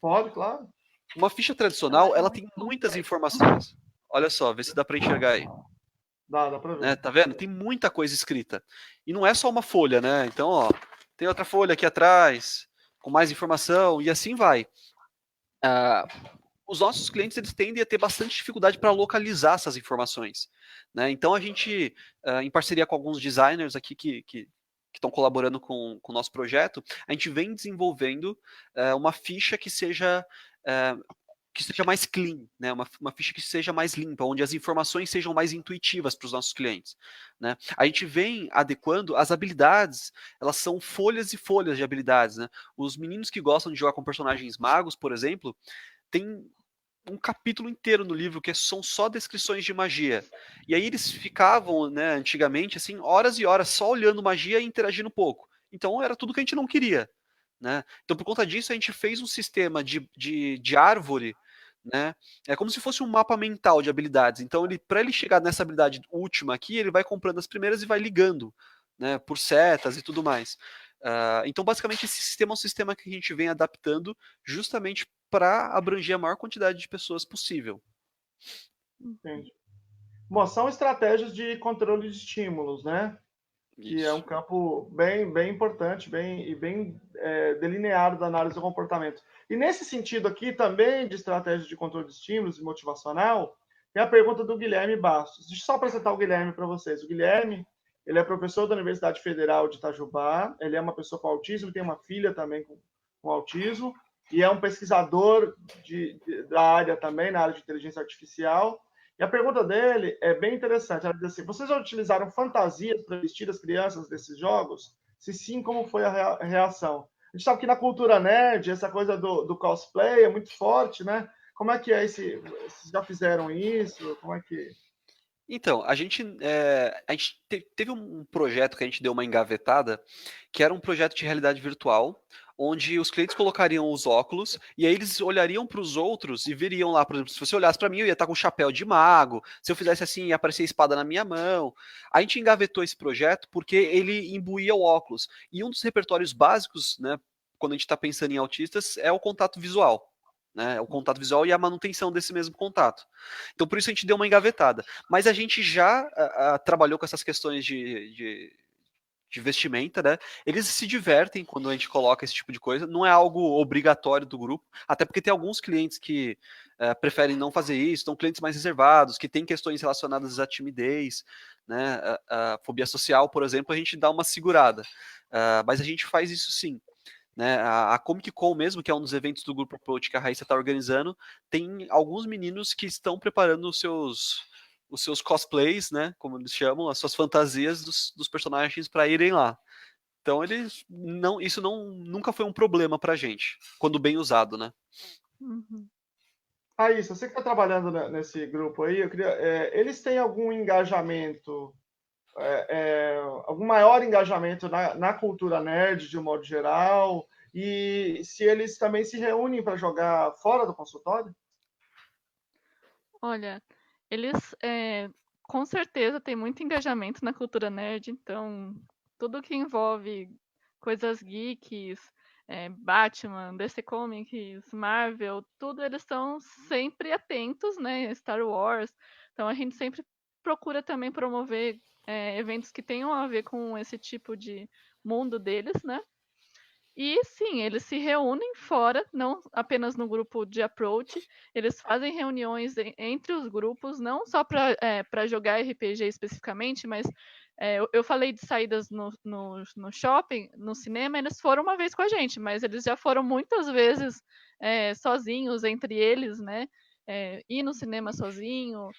S1: Pode, claro.
S3: Uma ficha tradicional, ela tem muitas informações. Olha só, vê se dá para enxergar aí.
S1: Dá para ver.
S3: Né? Tá vendo? Tem muita coisa escrita. E não é só uma folha, né? Então, ó, tem outra folha aqui atrás, com mais informação, e assim vai. Os nossos clientes eles tendem a ter bastante dificuldade para localizar essas informações. Né? Então, a gente, em parceria com alguns designers aqui que estão colaborando com o nosso projeto, a gente vem desenvolvendo uma ficha que seja mais clean, né? Uma ficha que seja mais limpa, onde as informações sejam mais intuitivas para os nossos clientes. Né? A gente vem adequando as habilidades, elas são folhas e folhas de habilidades. Né? Os meninos que gostam de jogar com personagens magos, por exemplo, tem um capítulo inteiro no livro que são só descrições de magia. E aí eles ficavam, né, antigamente, assim, horas e horas só olhando magia e interagindo um pouco. Então era tudo que a gente não queria. Né? Então, por conta disso, a gente fez um sistema de árvore, né? É como se fosse um mapa mental de habilidades. Então, para ele chegar nessa habilidade última aqui, ele vai comprando as primeiras e vai ligando, né, por setas e tudo mais. Então, basicamente, esse sistema é um sistema que a gente vem adaptando justamente para abranger a maior quantidade de pessoas possível.
S1: Entendi. Bom, são estratégias de controle de estímulos, né?
S3: Isso.
S1: Que é um campo bem importante, bem delineado da análise do comportamento. E nesse sentido aqui, também de estratégia de controle de estímulos e motivacional, tem a pergunta do Guilherme Bastos. Deixa eu só apresentar o Guilherme para vocês. O Guilherme, ele é professor da Universidade Federal de Itajubá, ele é uma pessoa com autismo, tem uma filha também com autismo, e é um pesquisador da área também, na área de inteligência artificial. E a pergunta dele é bem interessante. Ela diz assim: vocês já utilizaram fantasias para vestir as crianças desses jogos? Se sim, como foi a reação? A gente sabe que na cultura nerd, essa coisa do cosplay é muito forte, né? Como é que é esse? Vocês já fizeram isso? Como é que...
S3: Então, a gente teve um projeto que a gente deu uma engavetada, que era um projeto de realidade virtual, onde os clientes colocariam os óculos e aí eles olhariam para os outros e veriam lá, por exemplo, se você olhasse para mim, eu ia estar com um chapéu de mago, se eu fizesse assim, ia aparecer a espada na minha mão. A gente engavetou esse projeto porque ele imbuía o óculos. E um dos repertórios básicos, né, quando a gente está pensando em autistas, é o contato visual. Né, o contato visual e a manutenção desse mesmo contato. Então, por isso a gente deu uma engavetada. Mas a gente já trabalhou com essas questões de vestimenta, né? Eles se divertem quando a gente coloca esse tipo de coisa. Não é algo obrigatório do grupo, até porque tem alguns clientes que preferem não fazer isso, são clientes mais reservados, que têm questões relacionadas à timidez, né? A fobia social, por exemplo, a gente dá uma segurada. Mas a gente faz isso sim. Né, a Comic Con mesmo, que é um dos eventos do Grupo Approach que a Raíssa está organizando, tem alguns meninos que estão preparando os seus cosplays, né, como eles chamam, as suas fantasias dos personagens para irem lá. Então isso nunca foi um problema para a gente, quando bem usado, né?
S2: Uhum.
S1: Raíssa, você que está trabalhando nesse grupo aí, eles têm algum engajamento, algum maior engajamento na cultura nerd, de um modo geral, e se eles também se reúnem para jogar fora do consultório?
S2: Olha, eles com certeza têm muito engajamento na cultura nerd, então tudo que envolve coisas geeks, Batman, DC Comics, Marvel, tudo eles estão sempre atentos, né? Star Wars. Então a gente sempre procura também promover eventos que tenham a ver com esse tipo de mundo deles, né? E sim, eles se reúnem fora, não apenas no grupo de approach, eles fazem reuniões entre os grupos, não só para jogar RPG especificamente, mas eu falei de saídas no shopping, no cinema, eles foram uma vez com a gente, mas eles já foram muitas vezes sozinhos entre eles, né? Ir no cinema sozinho,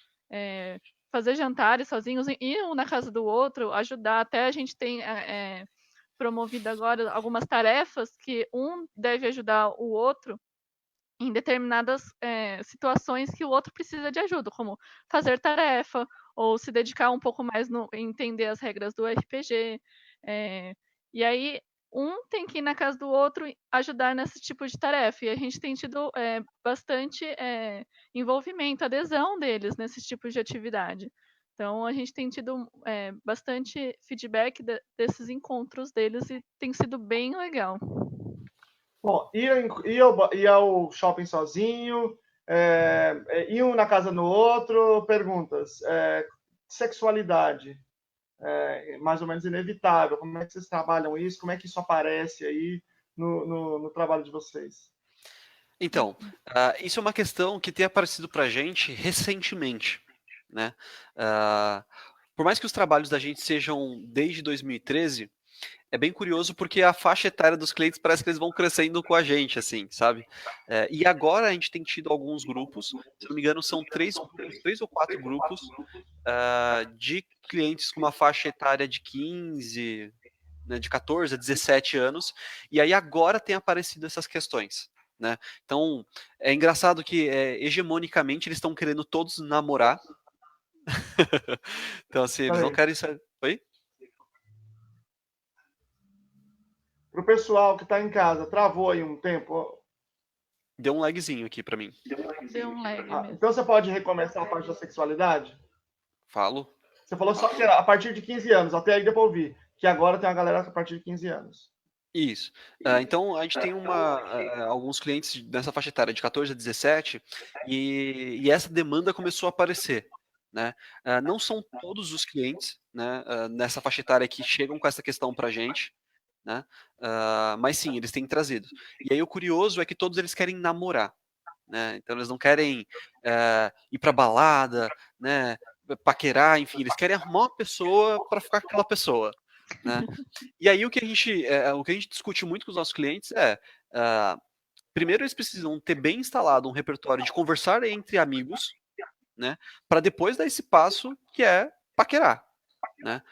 S2: fazer jantares sozinhos, ir um na casa do outro, ajudar. Até a gente tem promovido agora algumas tarefas que um deve ajudar o outro em determinadas situações que o outro precisa de ajuda, como fazer tarefa ou se dedicar um pouco mais em entender as regras do RPG. E aí um tem que ir na casa do outro e ajudar nesse tipo de tarefa. E a gente tem tido bastante envolvimento, adesão deles nesses tipos de atividade. Então, a gente tem tido bastante feedback desses encontros deles e tem sido bem legal.
S1: Bom, ir ao shopping sozinho, ir um na casa do outro, perguntas. Sexualidade, mais ou menos inevitável. Como é que vocês trabalham isso? Como é que isso aparece aí no trabalho de vocês?
S3: Então, isso é uma questão que tem aparecido para a gente recentemente, né? Por mais que os trabalhos da gente sejam desde 2013, é bem curioso porque a faixa etária dos clientes parece que eles vão crescendo com a gente, assim, sabe? E agora a gente tem tido alguns grupos, se não me engano, são três ou quatro grupos de clientes com uma faixa etária de 15, né, de 14 a 17 anos, e aí agora tem aparecido essas questões. Né? Então, é engraçado que hegemonicamente eles estão querendo todos namorar. Então, assim, eles não querem saber. Oi?
S1: Para o pessoal que está em casa, travou aí um tempo?
S3: Deu um lagzinho aqui para mim.
S2: Deu um lag mesmo.
S1: Então você pode recomeçar a parte da sexualidade?
S3: Falo.
S1: Você falou só que era a partir de 15 anos, até aí deu para ouvir, que agora tem uma galera a partir de 15 anos.
S3: Isso. Então, a gente tem alguns clientes nessa faixa etária de 14 a 17 e essa demanda começou a aparecer. Né? Não são todos os clientes, né, nessa faixa etária que chegam com essa questão para a gente. né? Mas sim, eles têm trazido. E aí o curioso é que todos eles querem namorar, né? Então eles não querem ir pra balada, né? Paquerar, enfim, eles querem arrumar uma pessoa para ficar com aquela pessoa, né? E aí o que a gente discute muito com os nossos clientes primeiro eles precisam ter bem instalado um repertório de conversar entre amigos, né? Para depois dar esse passo que é paquerar, né?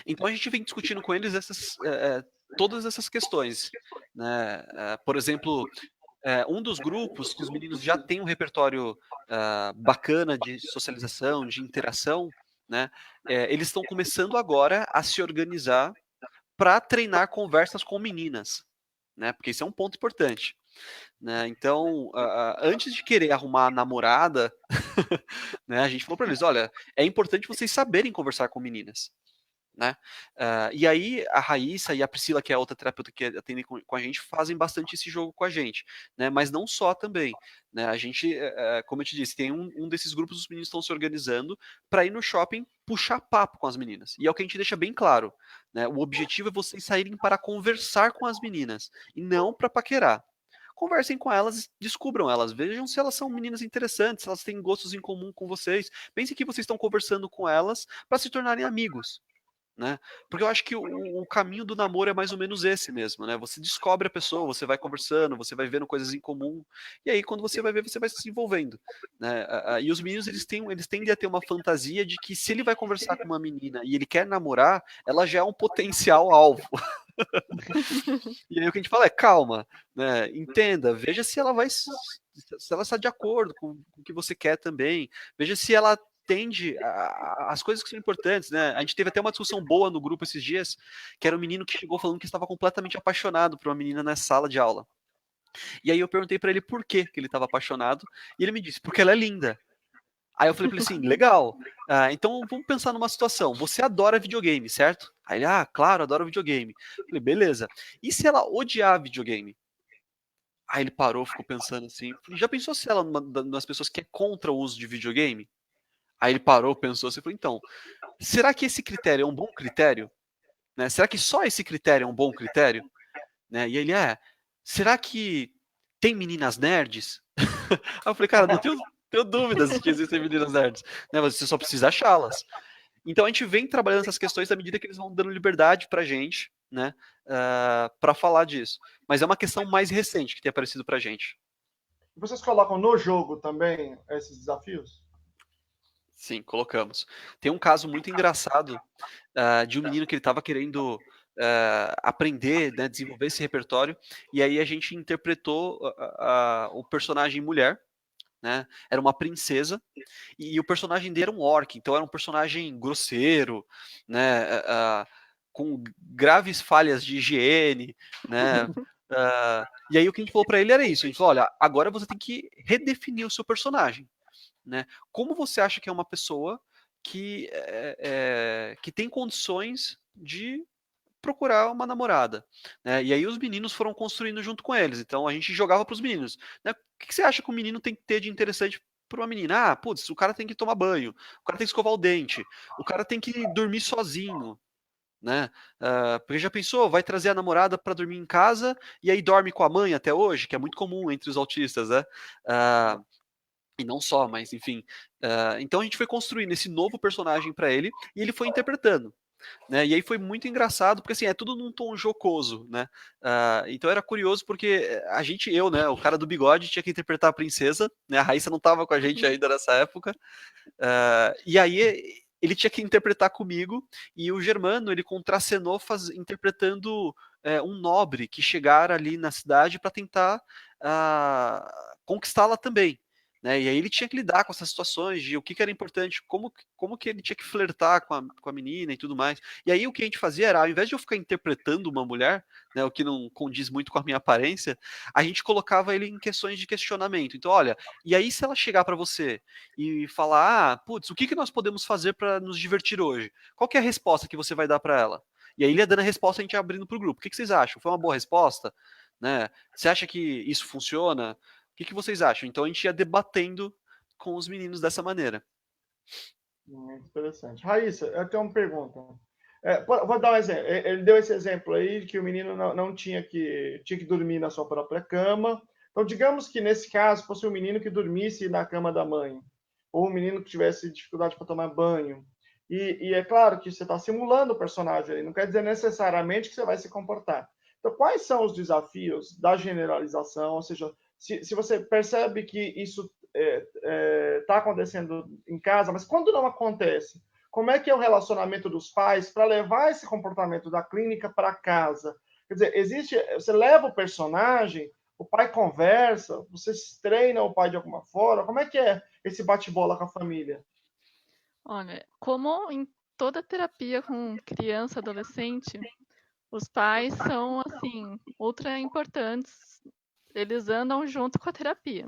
S3: Então a gente vem discutindo com eles todas essas questões, né? Por exemplo, um dos grupos que os meninos já têm um repertório bacana de socialização, de interação, né? Eles estão começando agora a se organizar para treinar conversas com meninas, né? Porque isso é um ponto importante, né? Então, antes de querer arrumar a namorada, né? A gente falou para eles, olha, é importante vocês saberem conversar com meninas, né? E aí a Raíssa e a Priscila, que é a outra terapeuta que atende com a gente, fazem bastante esse jogo com a gente, né? Mas não só também, né? A gente, como eu te disse, tem um desses grupos, os meninos estão se organizando para ir no shopping puxar papo com as meninas. E é o que a gente deixa bem claro, né? O objetivo é vocês saírem para conversar com as meninas e não para paquerar. Conversem com elas, descubram elas, vejam se elas são meninas interessantes, se elas têm gostos em comum com vocês. Pensem que vocês estão conversando com elas para se tornarem amigos, né? Porque eu acho que o caminho do namoro é mais ou menos esse mesmo, né? Você descobre a pessoa, você vai conversando, você vai vendo coisas em comum, e aí quando você vai ver, você vai se envolvendo, né? E os meninos, eles tendem a ter uma fantasia de que se ele vai conversar com uma menina e ele quer namorar, ela já é um potencial alvo. E aí o que a gente fala é, calma, né? Entenda, veja se ela se ela está de acordo com o que você quer também, veja se ela tende as coisas que são importantes, né? A gente teve até uma discussão boa no grupo esses dias, que era um menino que chegou falando que estava completamente apaixonado por uma menina na sala de aula. E aí eu perguntei para ele por que ele estava apaixonado, e ele me disse, porque ela é linda. Aí eu falei para ele assim, legal, então vamos pensar numa situação, você adora videogame, certo? Aí ele, claro, adoro videogame. Eu falei, beleza, e se ela odiar videogame? Aí ele parou, ficou pensando assim, falei, já pensou se ela é uma das pessoas que é contra o uso de videogame? Aí ele parou, pensou assim, falou, então, será que esse critério é um bom critério? Né? Será que só esse critério é um bom critério? Né? E ele, será que tem meninas nerds? Aí eu falei, cara, não tenho dúvidas de que existem meninas nerds, né? Você só precisa achá-las. Então a gente vem trabalhando essas questões à medida que eles vão dando liberdade pra gente, né? Para falar disso. Mas é uma questão mais recente que tem aparecido pra gente.
S1: Vocês colocam no jogo também esses desafios?
S3: Sim, colocamos. Tem um caso muito engraçado de um menino que ele estava querendo aprender, né, desenvolver esse repertório, e aí a gente interpretou o personagem mulher, né? Era uma princesa, e o personagem dele era um orc, então era um personagem grosseiro, né? Com graves falhas de higiene, né? E aí o que a gente falou para ele era isso, a gente falou, olha, agora você tem que redefinir o seu personagem, né? Como você acha que é uma pessoa que tem condições de procurar uma namorada, né? E aí os meninos foram construindo junto com eles. Então a gente jogava para os meninos, né? O que você acha que o menino tem que ter de interessante para uma menina? Putz, o cara tem que tomar banho, o cara tem que escovar o dente, o cara tem que dormir sozinho, né? Porque já pensou, vai trazer a namorada para dormir em casa e aí dorme com a mãe até hoje, que é muito comum entre os autistas, né? E não só, mas enfim. Então a gente foi construindo esse novo personagem para ele e ele foi interpretando. Né? E aí foi muito engraçado, porque assim, é tudo num tom jocoso, né? Então era curioso porque eu, né, o cara do bigode tinha que interpretar a princesa, né? A Raíssa não estava com a gente ainda nessa época. E aí ele tinha que interpretar comigo, e o Germano, ele contracenou interpretando um nobre que chegara ali na cidade para tentar conquistá-la também. Né? E aí ele tinha que lidar com essas situações de o que era importante, como que ele tinha que flertar com a menina e tudo mais. E aí o que a gente fazia era, ao invés de eu ficar interpretando uma mulher, né, o que não condiz muito com a minha aparência, a gente colocava ele em questões de questionamento. Então, olha, e aí se ela chegar para você e falar, putz, o que nós podemos fazer para nos divertir hoje? Qual que é a resposta que você vai dar para ela? E aí ele ia dando a resposta, a gente ia abrindo para o grupo. O que vocês acham? Foi uma boa resposta? Né? Você acha que isso funciona? O que vocês acham? Então a gente ia debatendo com os meninos dessa maneira.
S1: Muito interessante. Raíssa, eu tenho uma pergunta. Vou dar um exemplo. Ele deu esse exemplo aí que o menino não tinha que dormir na sua própria cama. Então, digamos que nesse caso fosse um menino que dormisse na cama da mãe, ou um menino que tivesse dificuldade para tomar banho. E é claro que você está simulando o personagem ali, não quer dizer necessariamente que você vai se comportar. Então, quais são os desafios da generalização? Ou seja, se você percebe que isso está acontecendo em casa, mas quando não acontece, como é que é o relacionamento dos pais para levar esse comportamento da clínica para casa? Quer dizer, você leva o personagem, o pai conversa, você treina o pai de alguma forma, como é que é esse bate-bola com a família?
S2: Olha, como em toda terapia com criança, adolescente, os pais são, assim, ultra importantes. Eles andam junto com a terapia.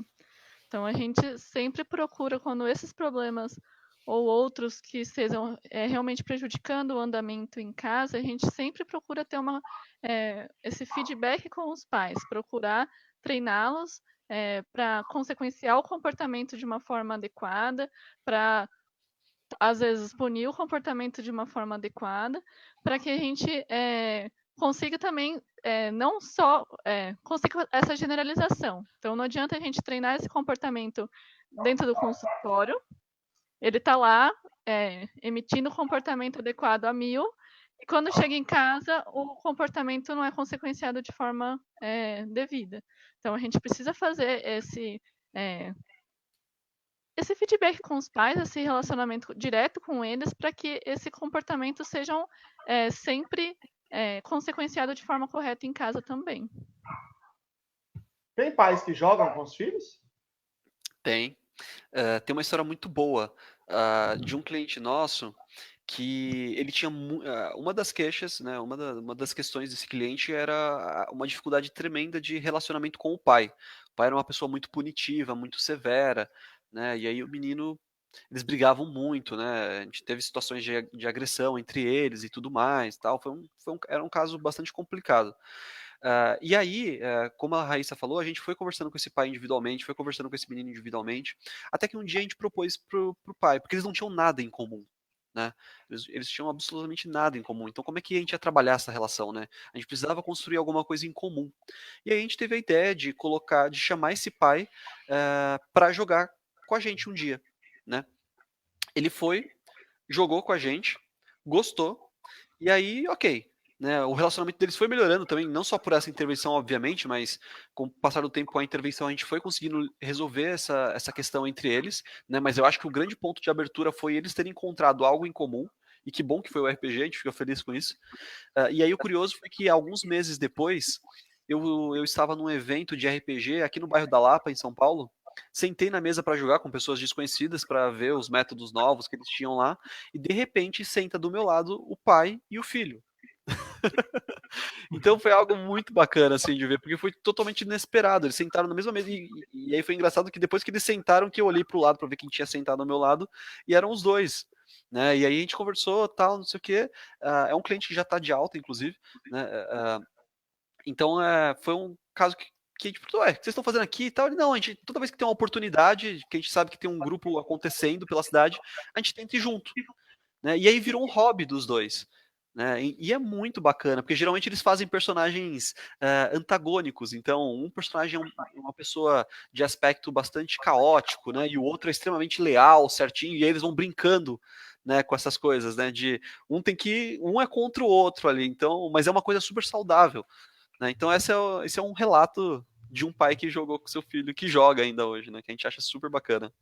S2: Então, a gente sempre procura, quando esses problemas ou outros que sejam realmente prejudicando o andamento em casa, a gente sempre procura ter esse feedback com os pais, procurar treiná-los para consequenciar o comportamento de uma forma adequada, para às vezes punir o comportamento de uma forma adequada, para que a gente consiga também não só consiga essa generalização. Então não adianta a gente treinar esse comportamento dentro do consultório, ele está lá emitindo o comportamento adequado a 1000, e quando chega em casa o comportamento não é consequenciado de forma devida. Então a gente precisa fazer esse feedback com os pais, esse relacionamento direto com eles, para que esse comportamento sejam sempre consequenciado de forma correta em casa também.
S1: Tem pais que jogam com os filhos?
S3: Tem. Tem uma história muito boa de um cliente nosso que ele tinha uma das queixas, né, uma das questões desse cliente era uma dificuldade tremenda de relacionamento com o pai. O pai era uma pessoa muito punitiva, muito severa, né, e aí o menino, eles brigavam muito, né, a gente teve situações de agressão entre eles e tudo mais, tal, era um caso bastante complicado. E aí, como a Raíssa falou, a gente foi conversando com esse pai individualmente, foi conversando com esse menino individualmente, até que um dia a gente propôs pro pai, porque eles não tinham nada em comum, né? Eles tinham absolutamente nada em comum. Então, como é que a gente ia trabalhar essa relação, né? A gente precisava construir alguma coisa em comum. E aí a gente teve a ideia de chamar esse pai para jogar com a gente um dia, né? Ele foi, jogou com a gente, gostou, e aí, ok. Né, o relacionamento deles foi melhorando também, não só por essa intervenção, obviamente, mas com o passar do tempo, com a intervenção, a gente foi conseguindo resolver essa questão entre eles, né, mas eu acho que o grande ponto de abertura foi eles terem encontrado algo em comum, e que bom que foi o RPG, a gente fica feliz com isso. E aí o curioso foi que alguns meses depois, eu estava num evento de RPG aqui no bairro da Lapa, em São Paulo, sentei na mesa para jogar com pessoas desconhecidas para ver os métodos novos que eles tinham lá, e de repente senta do meu lado o pai e o filho. Então foi algo muito bacana assim de ver, porque foi totalmente inesperado. Eles sentaram na mesma mesa e aí foi engraçado que depois que eles sentaram que eu olhei pro lado para ver quem tinha sentado ao meu lado e eram os dois, né? E aí a gente conversou, tal, não sei o quê. É um cliente que já está de alta, inclusive, né? Então foi um caso que a gente perguntou, o que vocês estão fazendo aqui e tal? Ele, não, a gente, toda vez que tem uma oportunidade, que a gente sabe que tem um grupo acontecendo pela cidade, a gente tenta ir junto. Né? E aí virou um hobby dos dois. Né? E é muito bacana, porque geralmente eles fazem personagens antagônicos. Então, um personagem é uma pessoa de aspecto bastante caótico, né? E o outro é extremamente leal, certinho, e aí eles vão brincando, né, com essas coisas, né? De um é contra o outro ali, então, mas é uma coisa super saudável. Né? Então, esse é um relato de um pai que jogou com seu filho, que joga ainda hoje, né? Que a gente acha super bacana.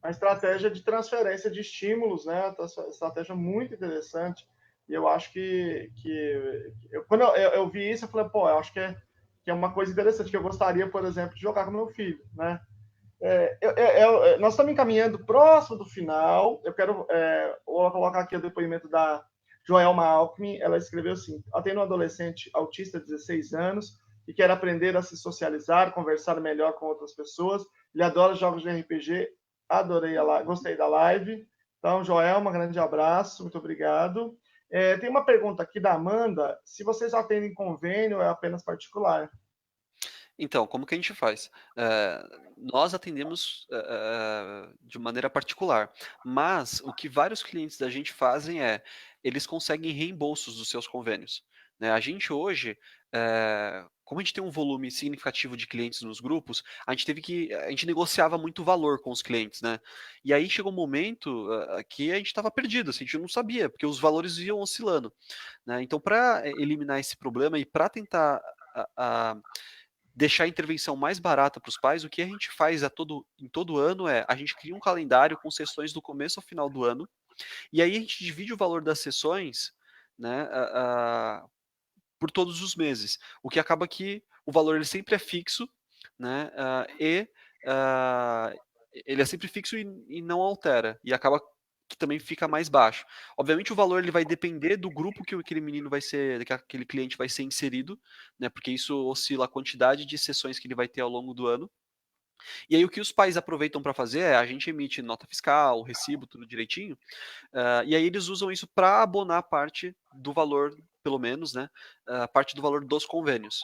S1: A estratégia de transferência de estímulos, né? Uma estratégia muito interessante. E eu acho quando eu vi isso, eu falei, pô, eu acho que é uma coisa interessante, que eu gostaria, por exemplo, de jogar com meu filho, né? Nós estamos encaminhando próximo do final. Eu quero vou colocar aqui o depoimento da Joelma Alckmin. Ela escreveu assim: atendo um adolescente autista de 16 anos e quer aprender a se socializar, conversar melhor com outras pessoas. Ele adora jogos de RPG. Gostei da live. Então, Joelma, um grande abraço, muito obrigado. Tem uma pergunta aqui da Amanda: se vocês atendem convênio ou é apenas particular?
S3: Então, como que a gente faz? Nós atendemos de maneira particular, mas o que vários clientes da gente fazem eles conseguem reembolsos dos seus convênios, né? A gente hoje, como a gente tem um volume significativo de clientes nos grupos, a gente negociava muito valor com os clientes, né? E aí chegou um momento que a gente estava perdido, assim, a gente não sabia, porque os valores iam oscilando, né? Então, para eliminar esse problema e para tentar deixar a intervenção mais barata para os pais, o que a gente faz em todo ano a gente cria um calendário com sessões do começo ao final do ano, e aí a gente divide o valor das sessões, né, por todos os meses, o que acaba que o valor ele sempre é fixo, né, ele é sempre fixo e não altera, e acaba que também fica mais baixo. Obviamente o valor ele vai depender do grupo que aquele menino vai ser, que aquele cliente vai ser inserido, né, porque isso oscila a quantidade de sessões que ele vai ter ao longo do ano. E aí o que os pais aproveitam para fazer a gente emite nota fiscal, recibo, tudo direitinho, e aí eles usam isso para abonar parte do valor, pelo menos, né, parte do valor dos convênios.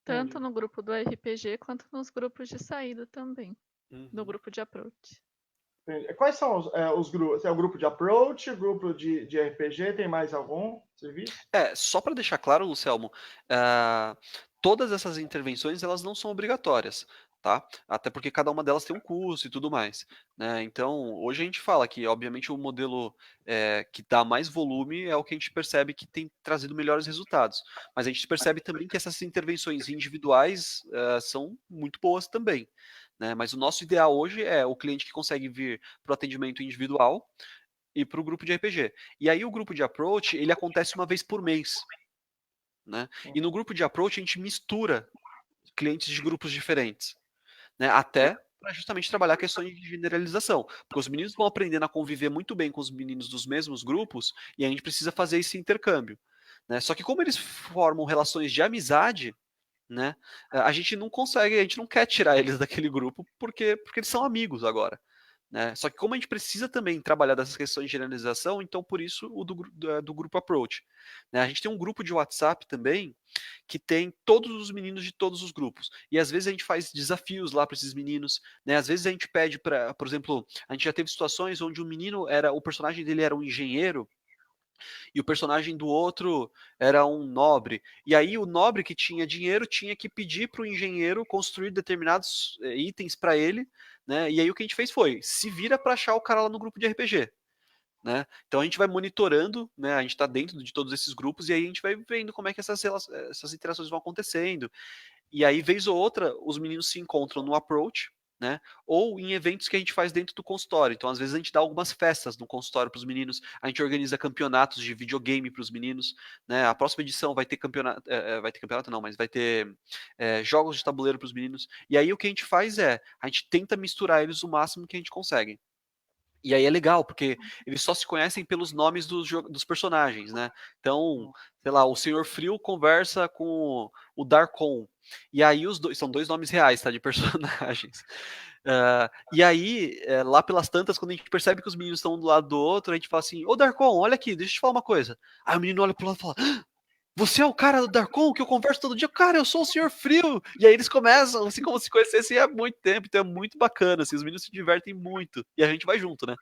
S2: Tanto no grupo do RPG quanto nos grupos de saída também, no
S3: Uhum.
S2: grupo de approach.
S1: Quais são os grupos? É o grupo de approach, o grupo de RPG, tem mais algum serviço?
S3: Só para deixar claro, Lucelmo, todas essas intervenções elas não são obrigatórias, tá? Até porque cada uma delas tem um custo e tudo mais, né? Então, hoje a gente fala que, obviamente, o modelo que dá mais volume é o que a gente percebe que tem trazido melhores resultados. Mas a gente percebe também que essas intervenções individuais são muito boas também, né? Mas o nosso ideal hoje é o cliente que consegue vir para o atendimento individual e para o grupo de RPG. E aí o grupo de approach, ele acontece uma vez por mês, né? E no grupo de approach a gente mistura clientes de grupos diferentes, né? Até para justamente trabalhar questões de generalização, porque os meninos vão aprendendo a conviver muito bem com os meninos dos mesmos grupos e a gente precisa fazer esse intercâmbio, né? Só que como eles formam relações de amizade, né? A gente não consegue, a gente não quer tirar eles daquele grupo porque eles são amigos agora. Né? Só que como a gente precisa também trabalhar dessas questões de generalização, então por isso o do grupo Approach. Né? A gente tem um grupo de WhatsApp também que tem todos os meninos de todos os grupos. E às vezes a gente faz desafios lá para esses meninos. Né? Às vezes a gente pede para, por exemplo, a gente já teve situações onde o personagem dele era um engenheiro e o personagem do outro era um nobre. E aí o nobre que tinha dinheiro tinha que pedir para o engenheiro construir determinados itens para ele, né? E aí o que a gente fez foi, se vira para achar o cara lá no grupo de RPG. Né? Então a gente vai monitorando, né? A gente está dentro de todos esses grupos e aí a gente vai vendo como é que essas interações vão acontecendo. E aí, vez ou outra, os meninos se encontram no approach, né? Ou em eventos que a gente faz dentro do consultório. Então, às vezes, a gente dá algumas festas no consultório para os meninos, a gente organiza campeonatos de videogame para os meninos. Né? A próxima edição vai ter campeonato. Vai ter campeonato, não, mas vai ter jogos de tabuleiro para os meninos. E aí o que a gente faz a gente tenta misturar eles o máximo que a gente consegue. E aí é legal, porque eles só se conhecem pelos nomes dos personagens, né? Então, sei lá, o Senhor Frio conversa com o Darkon. E aí os dois, são dois nomes reais, tá? De personagens. E aí, lá pelas tantas, quando a gente percebe que os meninos estão um do lado do outro, a gente fala assim, ô Darkon, olha aqui, deixa eu te falar uma coisa. Aí o menino olha pro lado e fala, você é o cara do Darkon que eu converso todo dia? Cara, eu sou o Senhor Frio. E aí eles começam, assim, como se conhecessem há muito tempo. Então é muito bacana, assim, os meninos se divertem muito. E a gente vai junto, né?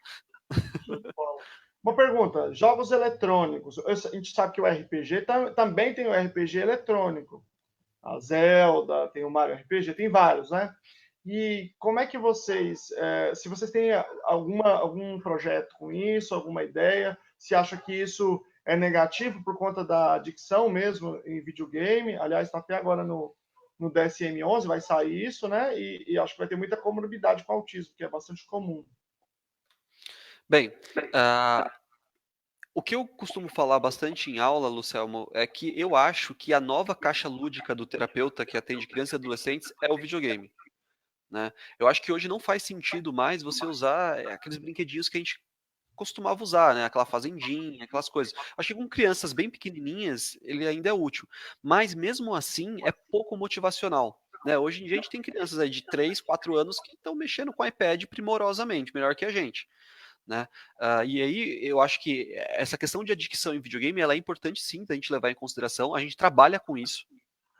S1: Uma pergunta, jogos eletrônicos. A gente sabe que o RPG também tem o RPG eletrônico. A Zelda, tem o Mario RPG, tem vários, né? E como é que vocês, se vocês têm algum projeto com isso, alguma ideia, se acha que isso é negativo por conta da adicção mesmo em videogame? Aliás, está até agora no DSM-11, vai sair isso, né? E acho que vai ter muita comorbidade com autismo, que é bastante comum.
S3: Bem, o que eu costumo falar bastante em aula, Lucelmo, é que eu acho que a nova caixa lúdica do terapeuta que atende crianças e adolescentes é o videogame. Né? Eu acho que hoje não faz sentido mais você usar aqueles brinquedinhos que a gente costumava usar, né? Aquela fazendinha, aquelas coisas. Acho que com crianças bem pequenininhas ele ainda é útil, mas mesmo assim é pouco motivacional. Né? Hoje em dia a gente tem crianças aí de 3, 4 anos que estão mexendo com o iPad primorosamente, melhor que a gente. Né? E aí eu acho que essa questão de adicção em videogame ela é importante sim da gente levar em consideração. A gente trabalha com isso.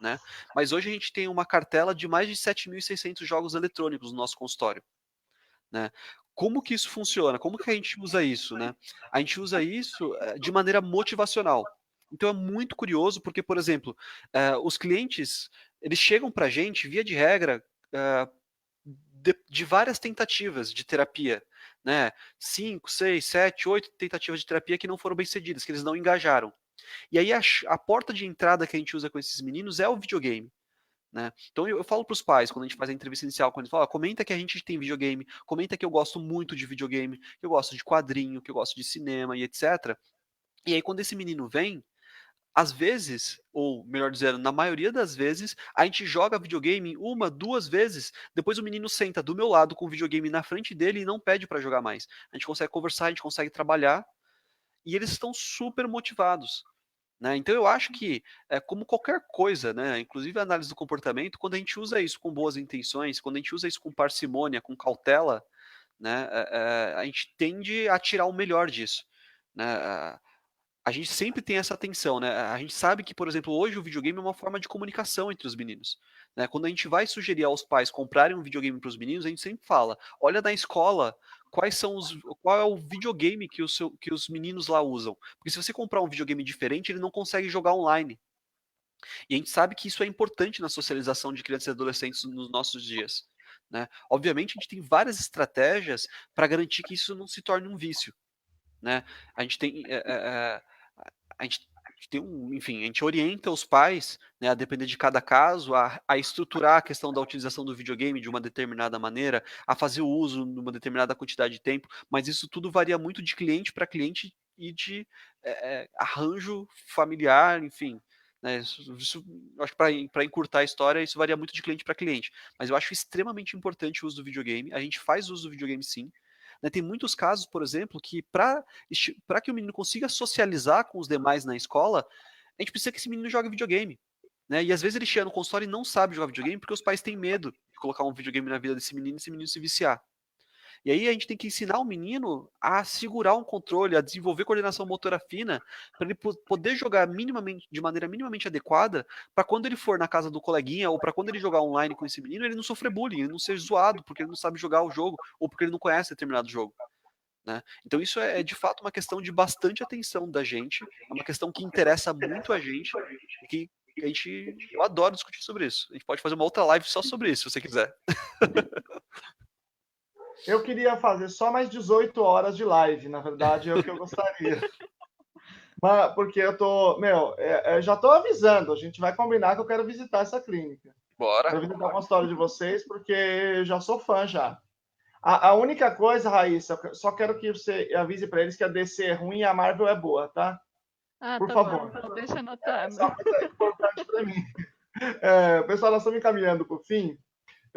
S3: Né? Mas hoje a gente tem uma cartela de mais de 7.600 jogos eletrônicos no nosso consultório. Né? como que isso funciona? Como que a gente usa isso, né? A gente usa isso de maneira motivacional. Então é muito curioso porque, por exemplo, os clientes, eles chegam para a gente, via de regra, de várias tentativas de terapia, né? 5, 6, 7, 8 tentativas de terapia que não foram bem-sucedidas, que eles não engajaram. E aí a porta de entrada que a gente usa com esses meninos é o videogame. Né? Então eu falo para os pais, quando a gente faz a entrevista inicial, quando eles falam, comenta que a gente tem videogame, comenta que eu gosto muito de videogame, que eu gosto de quadrinho, que eu gosto de cinema e etc. E aí quando esse menino vem, às vezes, ou melhor dizendo, na maioria das vezes, a gente joga videogame uma, duas vezes, depois o menino senta do meu lado com o videogame na frente dele e não pede para jogar mais. A gente consegue conversar, a gente consegue trabalhar, e eles estão super motivados. Né? Então eu acho que, como qualquer coisa, né, inclusive a análise do comportamento, quando a gente usa isso com boas intenções, quando a gente usa isso com parcimônia, com cautela, né, a gente tende a tirar o melhor disso. Né? A gente sempre tem essa atenção, né? A gente sabe que, por exemplo, hoje o videogame é uma forma de comunicação entre os meninos. Né? Quando a gente vai sugerir aos pais comprarem um videogame para os meninos, a gente sempre fala: olha na escola qual é o videogame que os meninos lá usam. Porque se você comprar um videogame diferente, ele não consegue jogar online. E a gente sabe que isso é importante na socialização de crianças e adolescentes nos nossos dias. Né? Obviamente, a gente tem várias estratégias para garantir que isso não se torne um vício. Né? A gente tem a gente tem enfim, a gente orienta os pais, né, a depender de cada caso, a estruturar a questão da utilização do videogame de uma determinada maneira, a fazer o uso numa determinada quantidade de tempo, mas isso tudo varia muito de cliente para cliente e de arranjo familiar, enfim. Né, acho que para encurtar a história, isso varia muito de cliente para cliente. Mas eu acho extremamente importante o uso do videogame. A gente faz uso do videogame sim. Né, tem muitos casos, por exemplo, que para que o menino consiga socializar com os demais na escola, a gente precisa que esse menino jogue videogame. Né? E às vezes ele chega no consultório e não sabe jogar videogame porque os pais têm medo de colocar um videogame na vida desse menino e esse menino se viciar. E aí a gente tem que ensinar o menino a segurar um controle, a desenvolver coordenação motora fina, para ele poder jogar minimamente, de maneira minimamente adequada, para quando ele for na casa do coleguinha ou para quando ele jogar online com esse menino, ele não sofrer bullying, ele não ser zoado porque ele não sabe jogar o jogo ou porque ele não conhece determinado jogo. Né? Então isso é de fato uma questão de bastante atenção da gente, é uma questão que interessa muito a gente e que eu adoro discutir sobre isso. A gente pode fazer uma outra live só sobre isso, se você quiser.
S1: Eu queria fazer só mais 18 horas de live, na verdade, é o que eu gostaria. Mas, porque eu tô, já tô avisando, a gente vai combinar que eu quero visitar essa clínica.
S3: Bora.
S1: Quero visitar o consultório de vocês, porque eu já sou fã já. A única coisa, Raíssa, eu só quero que você avise para eles que a DC é ruim e a Marvel é boa, tá?
S2: Por favor. Bom, deixa anotado.
S1: Essa é importante para mim. Pessoal, nós estamos encaminhando para o fim.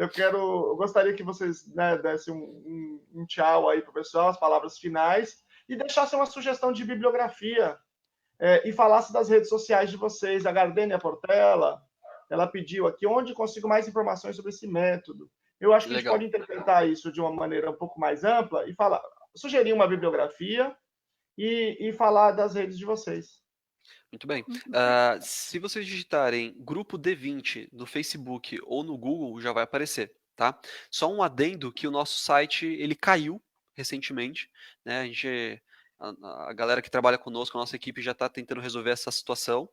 S1: Eu gostaria que vocês, né, dessem um tchau aí para o pessoal, as palavras finais, e deixassem uma sugestão de bibliografia e falasse das redes sociais de vocês. A Gardênia Portela, ela pediu aqui onde consigo mais informações sobre esse método. Eu acho que a gente pode interpretar isso de uma maneira um pouco mais ampla e sugerir uma bibliografia e falar das redes de vocês.
S3: Muito bem. Se vocês digitarem Grupo D20 no Facebook ou no Google, já vai aparecer, tá? Só um adendo que o nosso site, ele caiu recentemente, né? A galera que trabalha conosco, a nossa equipe já está tentando resolver essa situação,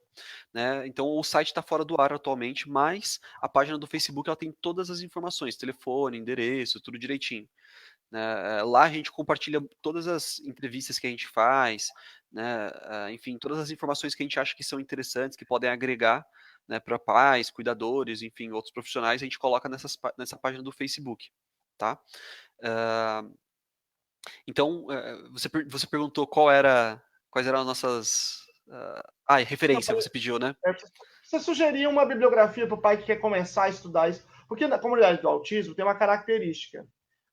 S3: né? Então o site está fora do ar atualmente, mas a página do Facebook ela tem todas as informações, telefone, endereço, tudo direitinho. Né? Lá a gente compartilha todas as entrevistas que a gente faz, né? Enfim, todas as informações que a gente acha que são interessantes, que podem agregar, né, para pais, cuidadores, enfim, outros profissionais, a gente coloca nessa página do Facebook, tá? Então, você perguntou quais eram as nossas... referência você pediu, né?
S1: Você sugeriu uma bibliografia para o pai que quer começar a estudar isso? Porque na comunidade do autismo tem uma característica.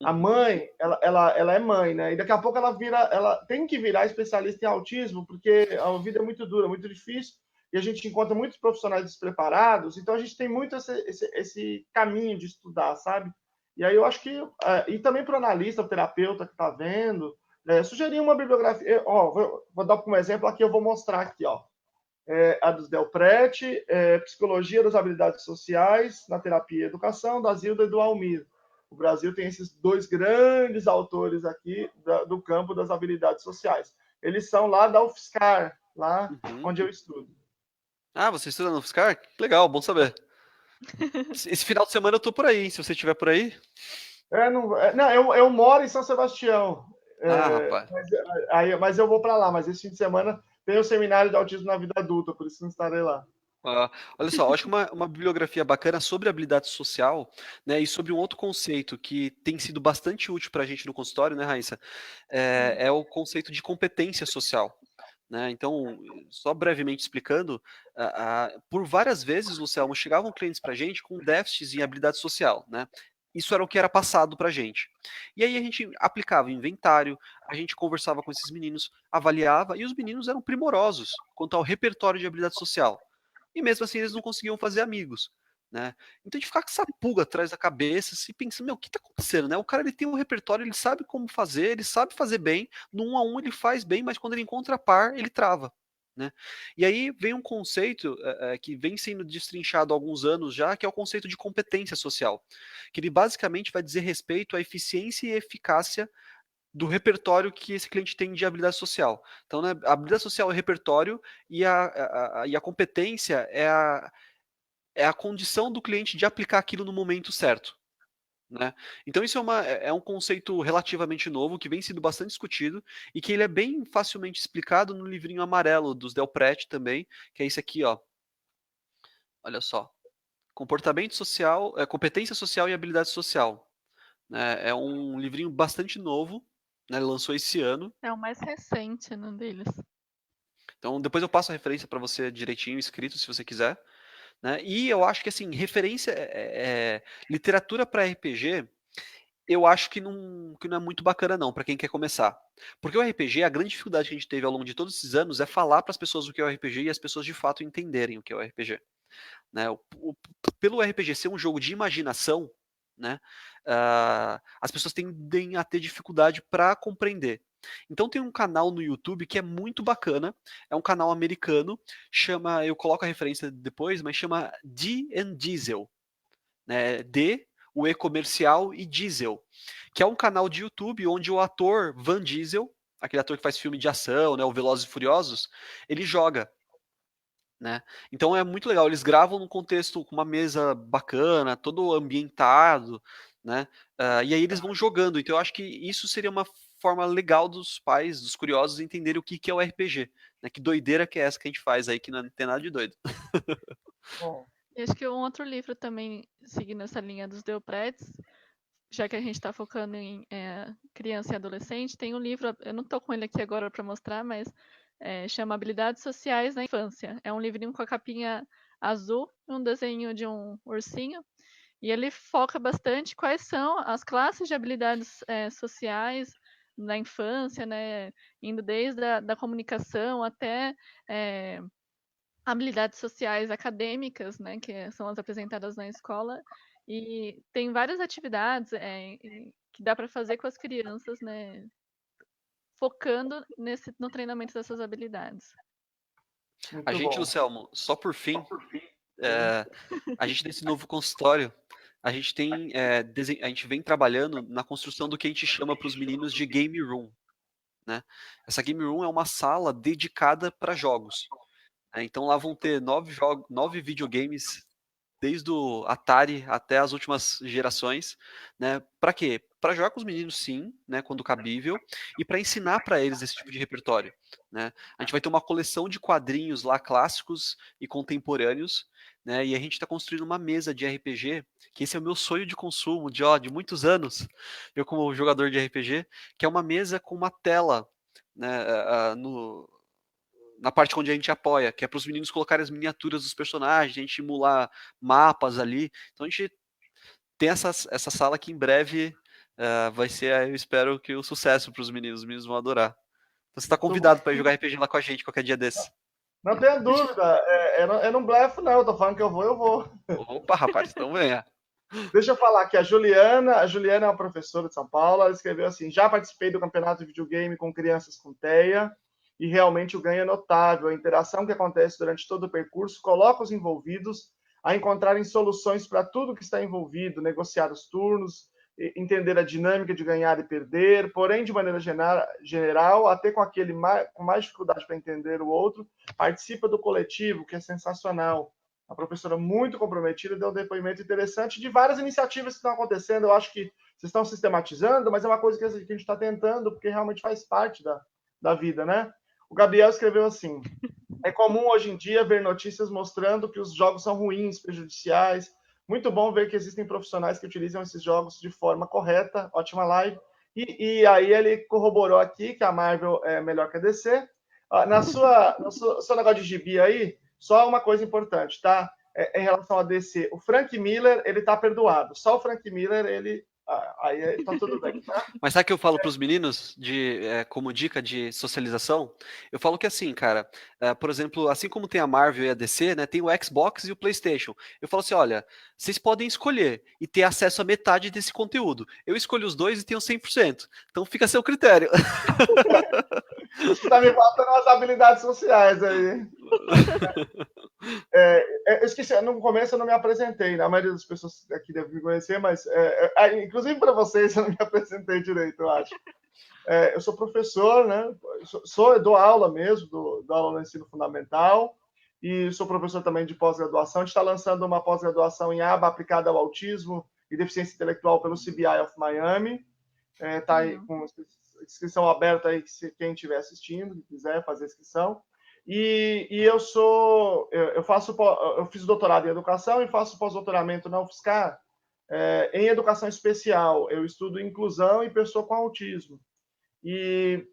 S1: A mãe, ela é mãe, né? E daqui a pouco ela tem que virar especialista em autismo, porque a vida é muito dura, muito difícil, e a gente encontra muitos profissionais despreparados, então a gente tem muito esse caminho de estudar, sabe? E aí eu acho que... e também para o analista, o terapeuta que está vendo, sugerir uma bibliografia... vou dar como exemplo aqui, eu vou mostrar aqui, ó. A dos Del Prete, Psicologia das Habilidades Sociais na Terapia e Educação, da Zilda e do Almir. O Brasil tem esses 2 grandes autores aqui do campo das habilidades sociais. Eles são lá da UFSCar, lá onde eu estudo.
S3: Ah, você estuda no UFSCar? Legal, bom saber. Esse final de semana eu tô por aí, se você estiver por aí.
S1: Eu moro em São Sebastião.
S3: Rapaz.
S1: Mas eu vou para lá. Mas esse fim de semana tem o seminário de autismo na vida adulta, por isso não estarei lá.
S3: Olha só, acho que uma bibliografia bacana sobre habilidade social, né, e sobre um outro conceito que tem sido bastante útil para a gente no consultório, né, Raíssa, é o conceito de competência social. Né? Então, só brevemente explicando, por várias vezes, Luciano, chegavam clientes para a gente com déficits em habilidade social, né? Isso era o que era passado para a gente. E aí a gente aplicava inventário, a gente conversava com esses meninos, avaliava, e os meninos eram primorosos quanto ao repertório de habilidade social. E mesmo assim eles não conseguiam fazer amigos. Né? Então a gente ficar com essa pulga atrás da cabeça, se pensando, meu, o que está acontecendo? Né? O cara ele tem um repertório, ele sabe como fazer, ele sabe fazer bem, no 1 a 1 ele faz bem, mas quando ele encontra par, ele trava. Né? E aí vem um conceito que vem sendo destrinchado há alguns anos já, que é o conceito de competência social, que ele basicamente vai dizer respeito à eficiência e eficácia do repertório que esse cliente tem de habilidade social. Então, né, a habilidade social é o repertório e a competência é a condição do cliente de aplicar aquilo no momento certo. Né? Então isso é um conceito relativamente novo, que vem sendo bastante discutido, e que ele é bem facilmente explicado no livrinho amarelo dos Del Prete também, que é esse aqui, ó. Olha só. Comportamento social, competência social e habilidade social. Né? É um livrinho bastante novo, né? Ele lançou esse ano.
S2: É o mais recente, né, deles.
S3: Então depois eu passo a referência para você direitinho escrito, se você quiser. Né? E eu acho que assim, referência literatura para RPG, eu acho que não é muito bacana não, para quem quer começar. Porque o RPG, a grande dificuldade que a gente teve ao longo de todos esses anos é falar para as pessoas o que é o RPG e as pessoas de fato entenderem o que é o RPG. Né? Pelo RPG ser um jogo de imaginação, né, as pessoas tendem a ter dificuldade para compreender. Então tem um canal no YouTube que é muito bacana, é um canal americano, chama, eu coloco a referência depois, mas chama D and Diesel, né, D, o E comercial, e Diesel, que é um canal de YouTube onde o ator Van Diesel, aquele ator que faz filme de ação, né, o Velozes e Furiosos, ele joga. Né? Então é muito legal, eles gravam num contexto com uma mesa bacana, todo ambientado, né? E aí eles vão jogando, então eu acho que isso seria uma forma legal dos pais, dos curiosos, entenderem o que é o RPG, né? Que doideira que é essa que a gente faz aí, que não tem nada de doido.
S1: Bom,
S2: E acho que um outro livro também, seguindo essa linha dos Deopretes, já que a gente está focando em criança e adolescente, tem um livro, eu não estou com ele aqui agora para mostrar, mas chama Habilidades Sociais na Infância. É um livrinho com a capinha azul, um desenho de um ursinho, e ele foca bastante quais são as classes de habilidades sociais na infância, né, indo desde a da comunicação até habilidades sociais acadêmicas, né, que são as apresentadas na escola, e tem várias atividades que dá para fazer com as crianças, né, focando no treinamento dessas habilidades.
S3: A gente,
S1: bom.
S3: Lucelmo, só por fim, a gente nesse novo consultório, a gente tem, a gente vem trabalhando na construção do que a gente chama para os meninos de game room. Né? Essa game room é uma sala dedicada para jogos. Então lá vão ter 9 videogames, desde o Atari até as últimas gerações, né? Para quê? Para jogar com os meninos, sim, né? Quando cabível, e para ensinar para eles esse tipo de repertório, né? A gente vai ter uma coleção de quadrinhos lá clássicos e contemporâneos, né? E a gente está construindo uma mesa de RPG, que esse é o meu sonho de consumo de muitos anos, eu como jogador de RPG, que é uma mesa com uma tela, né? Na parte onde a gente apoia, que é para os meninos colocarem as miniaturas dos personagens, a gente emular mapas ali. Então a gente tem essa sala que em breve vai ser, eu espero que o sucesso para os meninos vão adorar. Então, você está convidado para jogar RPG lá com a gente qualquer dia desse.
S1: Não tenha dúvida, eu não blefo não, eu tô falando que eu vou.
S3: Opa, rapaz, então venha.
S1: Deixa eu falar que a Juliana é uma professora de São Paulo, ela escreveu assim: já participei do campeonato de videogame com crianças com TEA e realmente o ganho é notável. A interação que acontece durante todo o percurso coloca os envolvidos a encontrarem soluções para tudo que está envolvido, negociar os turnos, entender a dinâmica de ganhar e perder, porém, de maneira geral, até com aquele com mais dificuldade para entender o outro, participa do coletivo, que é sensacional. A professora muito comprometida, deu um depoimento interessante de várias iniciativas que estão acontecendo. Eu acho que vocês estão sistematizando, mas é uma coisa que a gente está tentando, porque realmente faz parte da vida, né? O Gabriel escreveu assim: é comum hoje em dia ver notícias mostrando que os jogos são ruins, prejudiciais. Muito bom ver que existem profissionais que utilizam esses jogos de forma correta. Ótima live. E aí ele corroborou aqui que a Marvel é melhor que a DC. No seu negócio de gibi aí, só uma coisa importante, tá? Em relação a DC, o Frank Miller, ele tá perdoado. Só o Frank Miller, ele... Aí tá tudo bem, tá?
S3: Mas sabe o que eu falo para os meninos como dica de socialização? Eu falo que assim, cara, por exemplo, assim como tem a Marvel e a DC, né, tem o Xbox e o PlayStation. Eu falo assim, olha, vocês podem escolher e ter acesso a metade desse conteúdo. Eu escolho os dois e tenho 100%. Então fica a seu critério.
S1: Tá me faltando as habilidades sociais aí. Eu esqueci, no começo eu não me apresentei, né? A maioria das pessoas aqui devem me conhecer, mas inclusive para vocês eu não me apresentei direito, eu acho. Eu sou professor, né? Dou aula mesmo, dou aula no ensino fundamental e sou professor também de pós-graduação. A gente está lançando uma pós-graduação em aba aplicada ao autismo e deficiência intelectual pelo CBI of Miami. Está aí com inscrição aberta aí, quem estiver assistindo, que quiser fazer inscrição. E eu fiz doutorado em educação e faço pós-doutoramento na UFSCar em educação especial. Eu estudo inclusão e pessoa com autismo. E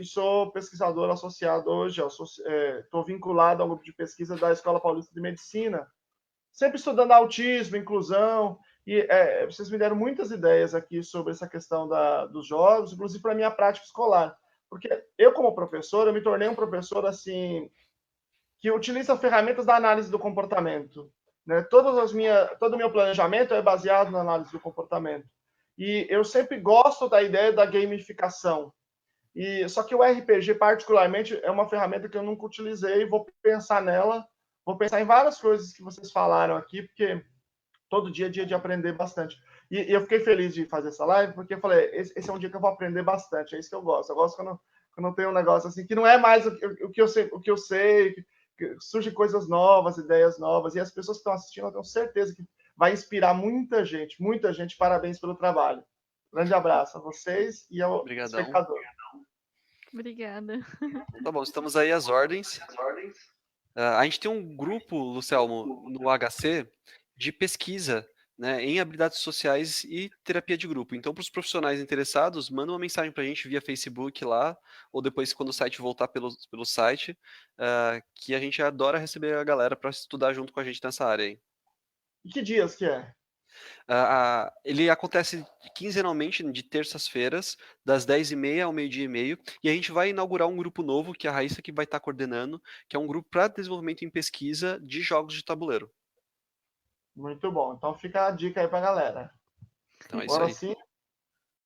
S1: sou pesquisador associado hoje, estou vinculado ao grupo de pesquisa da Escola Paulista de Medicina, sempre estudando autismo, inclusão, e vocês me deram muitas ideias aqui sobre essa questão dos jogos, inclusive para a minha prática escolar, porque eu, como professor, eu me tornei um professor assim que utiliza ferramentas da análise do comportamento, né? Todo o meu planejamento é baseado na análise do comportamento. E eu sempre gosto da ideia da gamificação. Só que o RPG, particularmente, é uma ferramenta que eu nunca utilizei. Vou pensar nela, vou pensar em várias coisas que vocês falaram aqui, porque todo dia é dia de aprender bastante. E eu fiquei feliz de fazer essa live, porque eu falei, esse é um dia que eu vou aprender bastante, é isso que eu gosto. Eu gosto quando tem um negócio assim, que não é mais o que eu sei, que surgem coisas novas, ideias novas, e as pessoas que estão assistindo, eu tenho certeza que vai inspirar muita gente, muita gente. Parabéns pelo trabalho. Grande abraço a vocês e ao espectador.
S2: Obrigada.
S3: Tá bom, estamos aí às ordens. A gente tem um grupo, Lucelmo, no HC, de pesquisa, né, em habilidades sociais e terapia de grupo. Então, para os profissionais interessados, manda uma mensagem para a gente via Facebook lá, ou depois quando o site voltar pelo site, que a gente adora receber a galera para estudar junto com a gente nessa área aí.
S1: E que dias que é?
S3: Ele acontece quinzenalmente, de terças-feiras, das 10h30 ao 12h30, e a gente vai inaugurar um grupo novo, que é a Raíssa que vai estar coordenando, que é um grupo para desenvolvimento em pesquisa de jogos de tabuleiro.
S1: Muito bom. Então fica a dica aí para a galera.
S3: Então é
S1: Agora
S3: isso aí.
S1: sim,